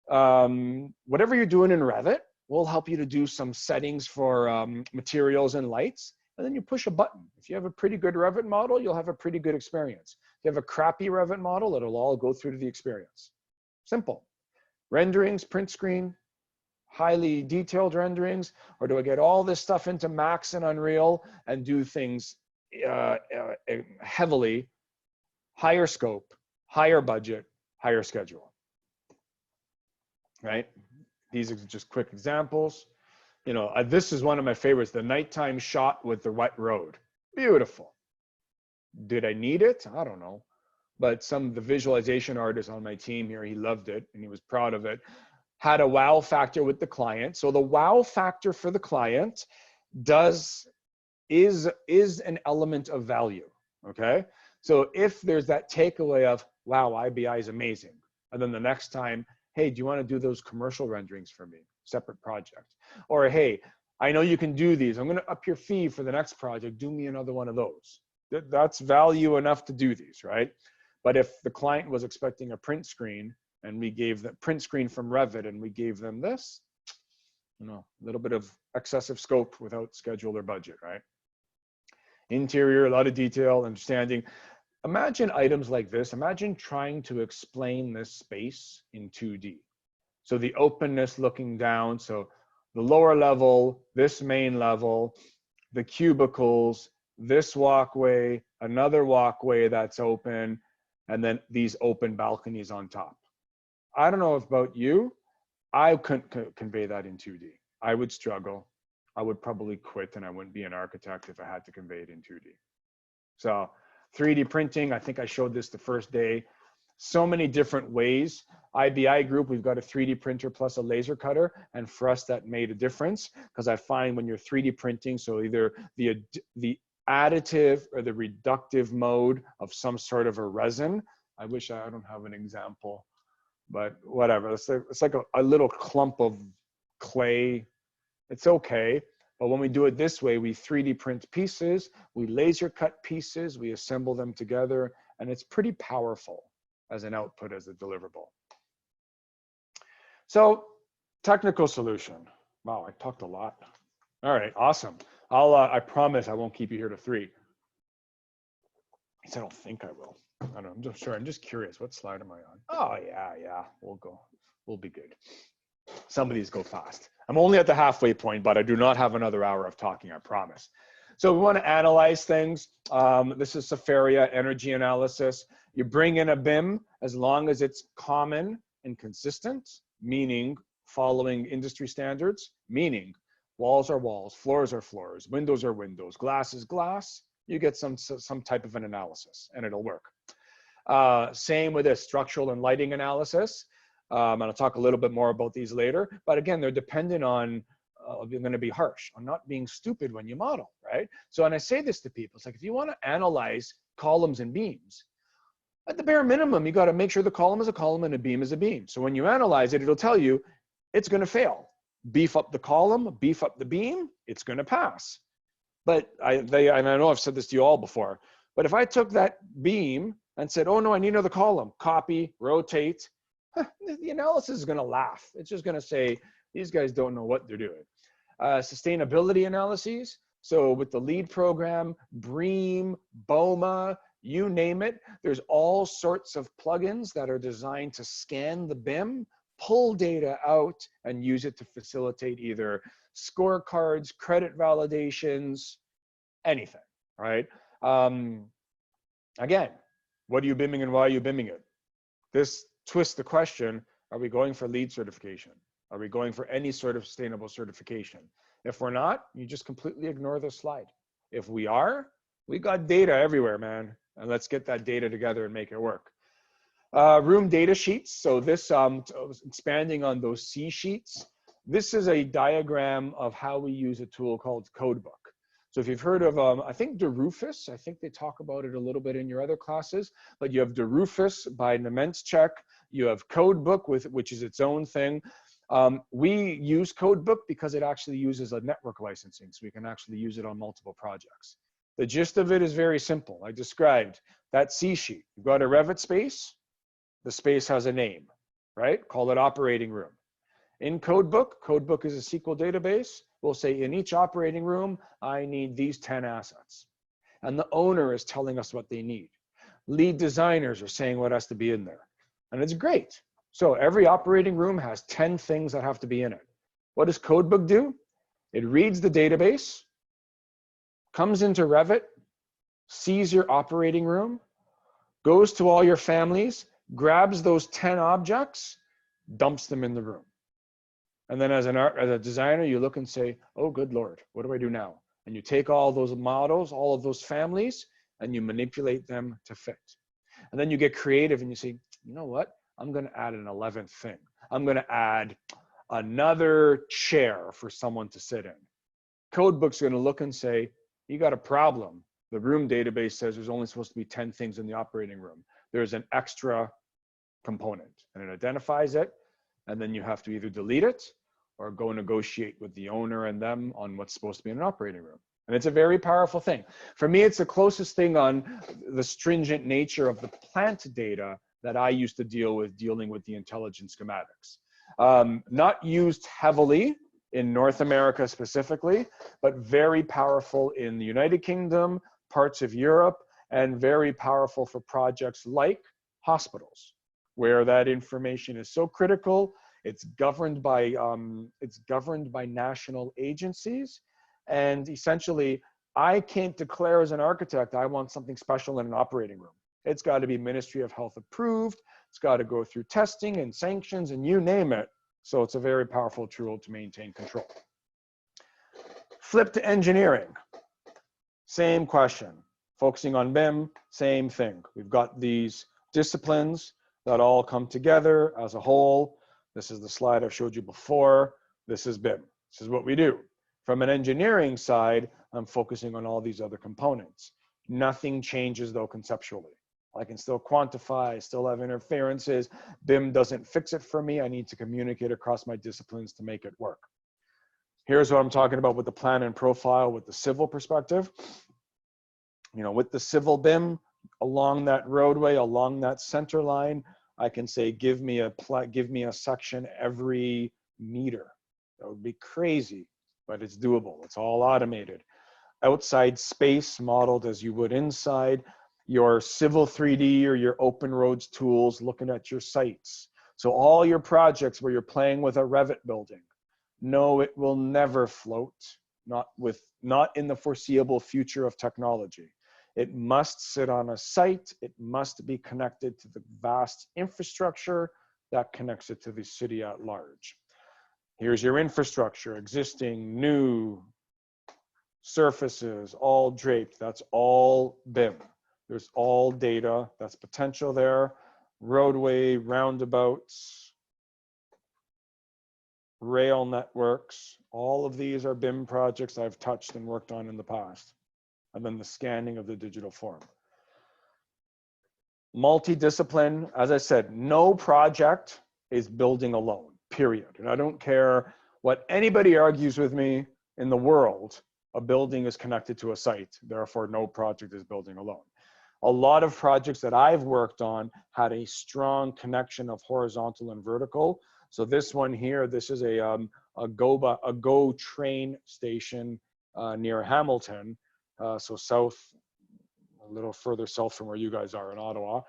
whatever you're doing in Revit, we'll help you to do some settings for materials and lights. And then you push a button. If you have a pretty good Revit model, you'll have a pretty good experience. If you have a crappy Revit model, it'll all go through to the experience. Simple. Renderings, print screen, highly detailed renderings, or do I get all this stuff into Max and Unreal and do things heavily, higher scope, higher budget, higher schedule, right? These are just quick examples. You know, this is one of my favorites, the nighttime shot with the wet road. Beautiful. Did I need it? I don't know. But some of the visualization artists on my team here, he loved it and he was proud of it, had a wow factor with the client. So the wow factor for the client is an element of value, okay? So if there's that takeaway of, wow, IBI is amazing. And then the next time, hey, do you want to do those commercial renderings for me? Separate project. Or, hey, I know you can do these. I'm going to up your fee for the next project. Do me another one of those. That's value enough to do these, right? But if the client was expecting a print screen and we gave the print screen from Revit and we gave them this, you know, a little bit of excessive scope without schedule or budget, right? Interior, a lot of detail, understanding. Imagine items like this. Imagine trying to explain this space in 2D. So the openness looking down, so the lower level, this main level, the cubicles, this walkway, another walkway that's open, and then these open balconies on top. I don't know about you, I couldn't convey that in 2D. I would struggle. I would probably quit and I wouldn't be an architect if I had to convey it in 2D. So 3D printing, I think I showed this the first day. So many different ways. IBI group, we've got a 3D printer plus a laser cutter. And for us, that made a difference because I find when you're 3D printing, so either the additive or the reductive mode of some sort of a resin. I wish I don't have an example, but whatever. It's like a little clump of clay. It's okay. But when we do it this way, we 3D print pieces, we laser cut pieces, we assemble them together, and it's pretty powerful as an output, as a deliverable. So technical solution. Wow, I talked a lot. All right, awesome. I promise I won't keep you here to 3. I don't think I will. I don't know, I'm just sure. I'm just curious. What slide am I on? Oh, yeah, we'll go. We'll be good. Some of these go fast. I'm only at the halfway point, but I do not have another hour of talking, I promise. So we want to analyze things. This is Safaria energy analysis. You bring in a BIM as long as it's common and consistent, meaning following industry standards, meaning walls are walls, floors are floors, windows are windows, glass is glass. You get some type of an analysis and it'll work. Same with this structural and lighting analysis. And I'll talk a little bit more about these later, but again, they're dependent on, you're going to be harsh on not being stupid when you model, right? So, and I say this to people, it's like, if you want to analyze columns and beams, at the bare minimum, you got to make sure the column is a column and a beam is a beam. So when you analyze it, it'll tell you it's going to fail. Beef up the column, beef up the beam, it's going to pass. But and I know I've said this to you all before, but if I took that beam and said, oh no, I need another column, copy, rotate, the analysis is gonna laugh. It's just gonna say, these guys don't know what they're doing. Sustainability analyses. So with the LEAD program, BREEAM, BOMA, you name it, there's all sorts of plugins that are designed to scan the BIM, pull data out, and use it to facilitate either scorecards, credit validations, anything, right? Again, what are you BIMing and why are you BIMing it? This twists the question, are we going for LEED certification? Are we going for any sort of sustainable certification? If we're not, you just completely ignore this slide. If we are, we got data everywhere, man. And let's get that data together and make it work. Room data sheets. So this, expanding on those C sheets, this is a diagram of how we use a tool called Codebook. So if you've heard of, I think DeRufus, I think they talk about it a little bit in your other classes, but you have DeRufus by Nementschek, you have Codebook, which is its own thing. We use Codebook because it actually uses a network licensing, so we can actually use it on multiple projects. The gist of it is very simple. I described that C sheet. You've got a Revit space, the space has a name, right? Call it operating room. In Codebook, Codebook is a SQL database. We'll say in each operating room, I need these 10 assets. And the owner is telling us what they need. Lead designers are saying what has to be in there. And it's great. So every operating room has 10 things that have to be in it. What does Codebook do? It reads the database, comes into Revit, sees your operating room, goes to all your families, grabs those 10 objects, dumps them in the room. And then as a designer, you look and say, oh, good Lord, what do I do now? And you take all those models, all of those families, and you manipulate them to fit. And then you get creative and you say, you know what? I'm going to add an 11th thing. I'm going to add another chair for someone to sit in. Codebook's going to look and say, you got a problem. The room database says there's only supposed to be 10 things in the operating room. There's an extra component, and it identifies it. And then you have to either delete it or go negotiate with the owner and them on what's supposed to be in an operating room. And it's a very powerful thing. For me, it's the closest thing on the stringent nature of the plant data that I used to dealing with the intelligent schematics. Not used heavily in North America specifically, but very powerful in the United Kingdom, parts of Europe, and very powerful for projects like hospitals, where that information is so critical. It's governed by national agencies, and essentially, I can't declare as an architect I want something special in an operating room. It's got to be Ministry of Health approved. It's got to go through testing and sanctions and you name it. So it's a very powerful tool to maintain control. Flip to engineering. Same question. Focusing on BIM, same thing. We've got these disciplines that all come together as a whole. This is the slide I've showed you before. This is BIM. This is what we do. From an engineering side, I'm focusing on all these other components. Nothing changes though conceptually. I can still quantify, still have interferences. BIM doesn't fix it for me. I need to communicate across my disciplines to make it work. Here's what I'm talking about with the plan and profile with the civil perspective. You know, with the civil BIM, along that roadway, along that center line, I can say, give me a section every meter. That would be crazy, but it's doable. It's all automated. Outside space modeled as you would inside. Your Civil 3D or your Open Roads tools looking at your sites. So all your projects where you're playing with a Revit building, no, it will never float, not in the foreseeable future of technology. It must sit on a site. It must be connected to the vast infrastructure that connects it to the city at large. Here's your infrastructure, existing, new, surfaces, all draped. That's all BIM. There's all data, that's potential there. Roadway, roundabouts, rail networks, all of these are BIM projects I've touched and worked on in the past. And then the scanning of the digital form. Multidiscipline, as I said, no project is building alone, period. And I don't care what anybody argues with me in the world, a building is connected to a site, therefore no project is building alone. A lot of projects that I've worked on had a strong connection of horizontal and vertical. So this one here, this is a GO train station near Hamilton, so south, a little further south from where you guys are in Ottawa.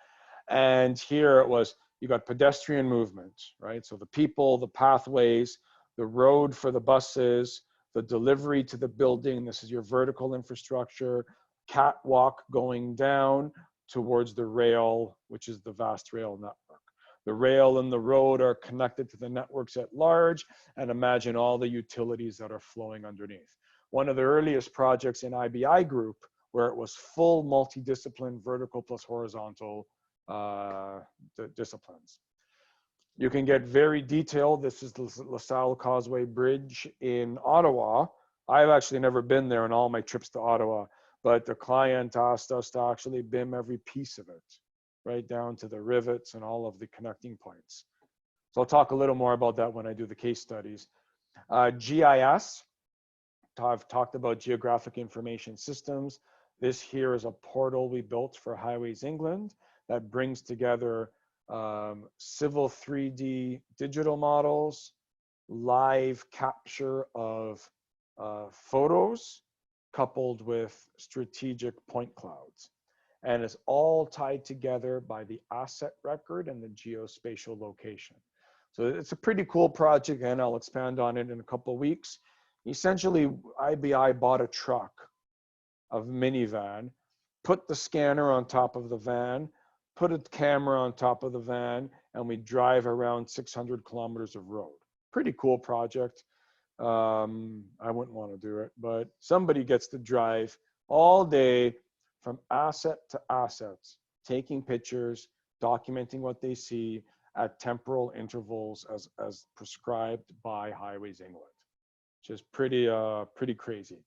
And here it was, you got pedestrian movement, right? So the people, the pathways, the road for the buses, the delivery to the building. This is your vertical infrastructure, catwalk going down towards the rail, which is the vast rail network. The rail and the road are connected to the networks at large, and imagine all the utilities that are flowing underneath. One of the earliest projects in IBI Group, where it was full multidiscipline, vertical plus horizontal disciplines. You can get very detailed. This is the LaSalle Causeway Bridge in Ottawa. I've actually never been there in all my trips to Ottawa, but the client asked us to actually BIM every piece of it, right down to the rivets and all of the connecting points. So I'll talk a little more about that when I do the case studies. GIS, I've talked about geographic information systems. This here is a portal we built for Highways England that brings together civil 3D digital models, live capture of photos, coupled with strategic point clouds. And it's all tied together by the asset record and the geospatial location. So it's a pretty cool project, and I'll expand on it in a couple of weeks. Essentially, IBI bought a truck, a minivan, put the scanner on top of the van, put a camera on top of the van, and we drive around 600 kilometers of road. Pretty cool project. I wouldn't want to do it, but somebody gets to drive all day from asset to assets, taking pictures, documenting what they see at temporal intervals as prescribed by Highways England, which is pretty crazy.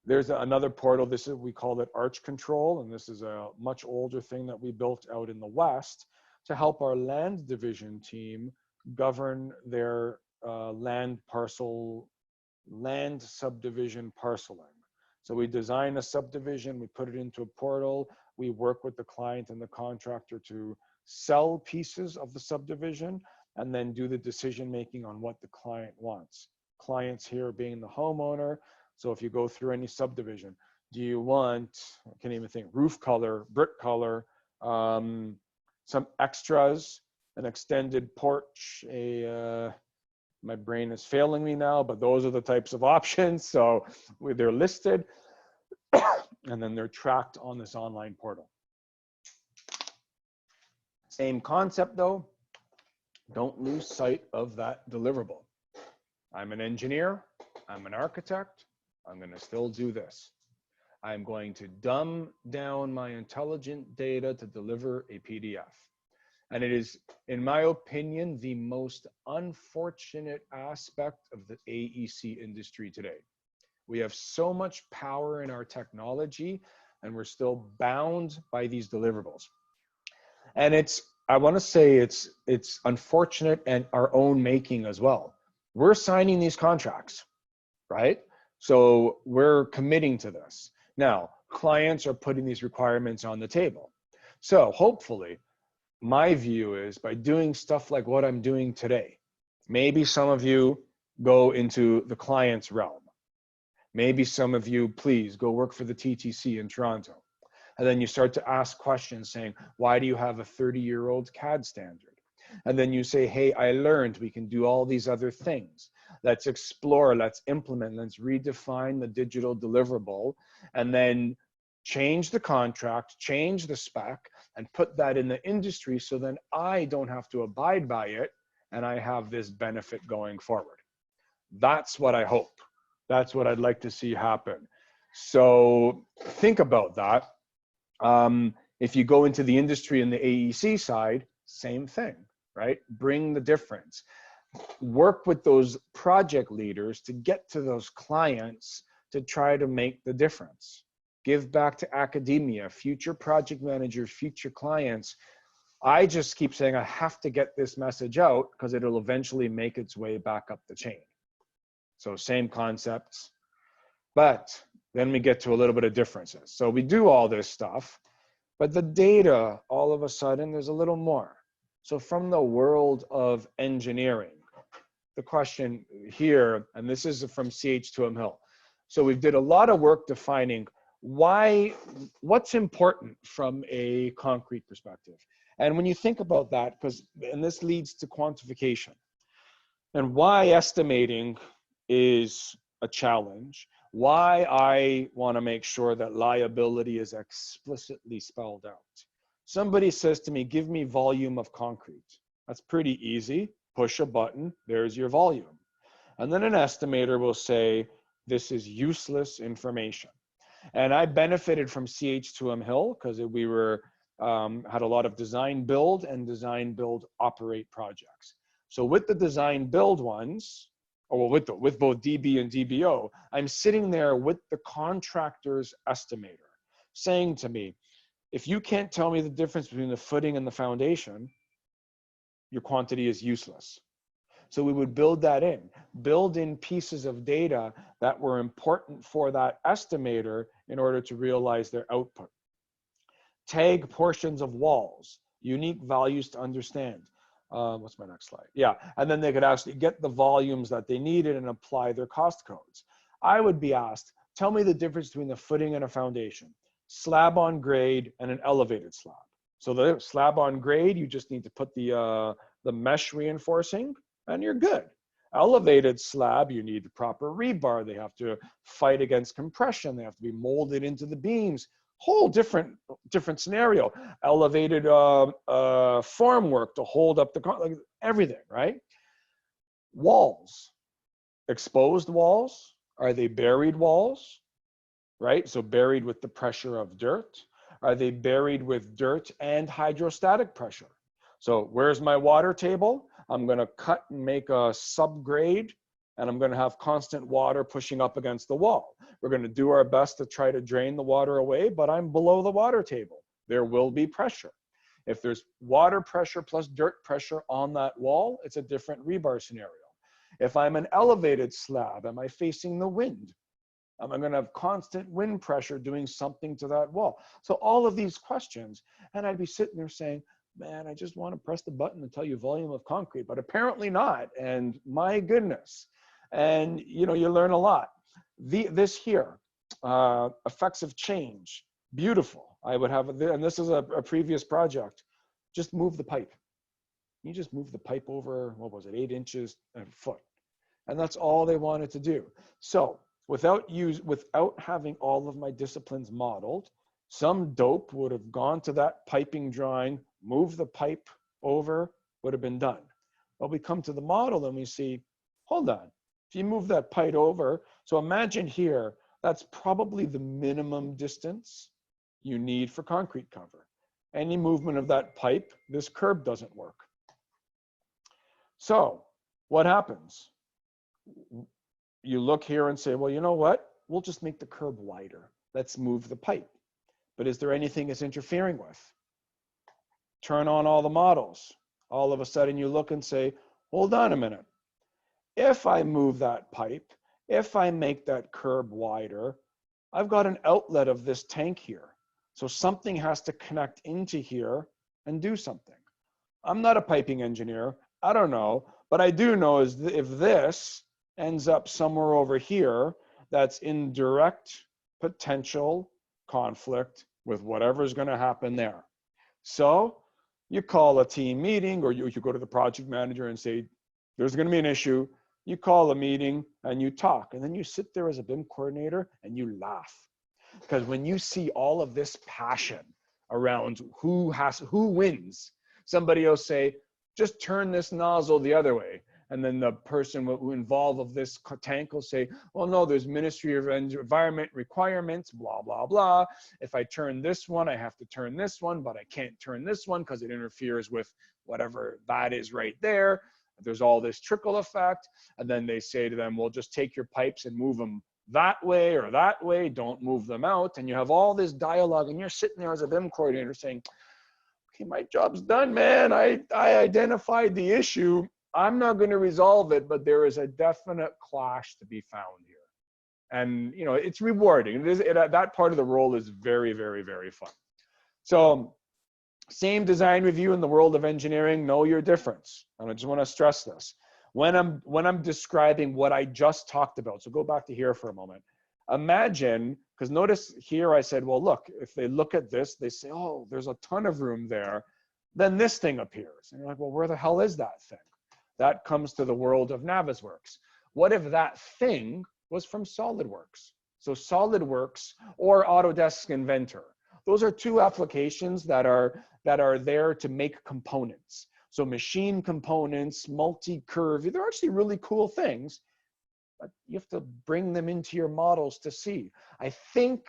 There's another portal. This is, we call it Arch Control, and this is a much older thing that we built out in the West to help our land division team govern their land subdivision parceling. So we design a subdivision, we put it into a portal, we work with the client and the contractor to sell pieces of the subdivision, and then do the decision making on what the client wants. Clients here being the homeowner. So if you go through any subdivision, do you want, I can't even think, roof color, brick color, some extras, an extended porch, my brain is failing me now, but those are the types of options. So they're listed and then they're tracked on this online portal. Same concept though, don't lose sight of that deliverable. I'm an engineer, I'm an architect, I'm going to still do this. I'm going to dumb down my intelligent data to deliver a PDF. And it is, in my opinion, the most unfortunate aspect of the AEC industry today. We have so much power in our technology, and we're still bound by these deliverables. And it's, I want to say it's unfortunate and our own making as well. We're signing these contracts, right? So we're committing to this. Now, clients are putting these requirements on the table. So hopefully, my view is by doing stuff like what I'm doing today, maybe some of you go into the client's realm. Maybe some of you, please go work for the TTC in Toronto. And then you start to ask questions saying, why do you have a 30-year-old CAD standard? And then you say, hey, I learned we can do all these other things. Let's explore, let's implement, let's redefine the digital deliverable, and then change the contract, change the spec, and put that in the industry so then I don't have to abide by it and I have this benefit going forward. That's what I hope. That's what I'd like to see happen. So think about that. If you go into the industry in the AEC side, same thing, right? Bring the difference. Work with those project leaders to get to those clients to try to make the difference. Give back to academia, future project managers, future clients. I just keep saying I have to get this message out because it'll eventually make its way back up the chain. So same concepts, but then we get to a little bit of differences. So we do all this stuff. But the data, all of a sudden, there's a little more. So from the world of engineering, the question here, and this is from CH2M Hill. So we did a lot of work defining what's important from a concrete perspective. And when you think about that, and this leads to quantification, and why estimating is a challenge, why I want to make sure that liability is explicitly spelled out. Somebody says to me, give me volume of concrete. That's pretty easy. Push a button, there's your volume. And then an estimator will say, this is useless information. And I benefited from CH2M Hill because we had a lot of design build and design build operate projects. So with the design build ones, or with both DB and DBO, I'm sitting there with the contractor's estimator saying to me, if you can't tell me the difference between the footing and the foundation, your quantity is useless. So we would build in pieces of data that were important for that estimator in order to realize their output. Tag portions of walls, unique values to understand. What's my next slide? Yeah, and then they could actually get the volumes that they needed and apply their cost codes. I would be asked, tell me the difference between a footing and a foundation, slab on grade and an elevated slab. So the slab on grade, you just need to put the mesh reinforcing and you're good. Elevated slab, you need the proper rebar. They have to fight against compression. They have to be molded into the beams. Whole different scenario. Elevated formwork to hold up like everything, right? Walls, exposed walls. Are they buried walls, right? So buried with the pressure of dirt. Are they buried with dirt and hydrostatic pressure? So where's my water table? I'm going to cut and make a subgrade, and I'm going to have constant water pushing up against the wall. We're going to do our best to try to drain the water away, but I'm below the water table. There will be pressure. If there's water pressure plus dirt pressure on that wall, it's a different rebar scenario. If I'm an elevated slab, am I facing the wind? Am I going to have constant wind pressure doing something to that wall? So all of these questions, and I'd be sitting there saying, man, I just want to press the button and tell you volume of concrete, but apparently not. And my goodness. And you learn a lot. This here, effects of change, beautiful. I would have, and this is a previous project, just move the pipe. You just move the pipe over, what was it, 8 inches a foot. And that's all they wanted to do. So without having all of my disciplines modeled, some dope would have gone to that piping drawing, moved the pipe over, would have been done. But we come to the model and we see, hold on, if you move that pipe over, so imagine here, that's probably the minimum distance you need for concrete cover. Any movement of that pipe, this curb doesn't work. So what happens? You look here and say, well, you know what? We'll just make the curb wider. Let's move the pipe. But is there anything it's interfering with? Turn on all the models. All of a sudden you look and say, hold on a minute. If I move that pipe, if I make that curb wider, I've got an outlet of this tank here. So something has to connect into here and do something. I'm not a piping engineer. I don't know. But I do know is if this ends up somewhere over here, that's in direct potential conflict with whatever's going to happen there. So you call a team meeting, or you go to the project manager and say, there's going to be an issue. You call a meeting and you talk, and then you sit there as a BIM coordinator and you laugh. Because when you see all of this passion around who wins, somebody will say, just turn this nozzle the other way. And then the person who involved of this tank will say, well, no, there's Ministry of Environment requirements, blah, blah, blah. If I turn this one, I have to turn this one, but I can't turn this one because it interferes with whatever that is right there. There's all this trickle effect. And then they say to them, well, just take your pipes and move them that way or that way. Don't move them out. And you have all this dialogue, and you're sitting there as a BIM coordinator saying, okay, my job's done, man. I identified the issue. I'm not going to resolve it, but there is a definite clash to be found here. And, it's rewarding. That part of the role is very, very, very fun. So same design review in the world of engineering, know your difference. And I just want to stress this. When I'm describing what I just talked about, so go back to here for a moment. Imagine, because notice here I said, well, look, if they look at this, they say, oh, there's a ton of room there. Then this thing appears. And you're like, well, where the hell is that thing? That comes to the world of Navisworks. What if that thing was from SolidWorks? So SolidWorks or Autodesk Inventor. Those are two applications that are there to make components. So machine components, multi-curve, they're actually really cool things, but you have to bring them into your models to see. I think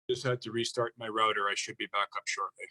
Just had to restart my router. I should be back up shortly.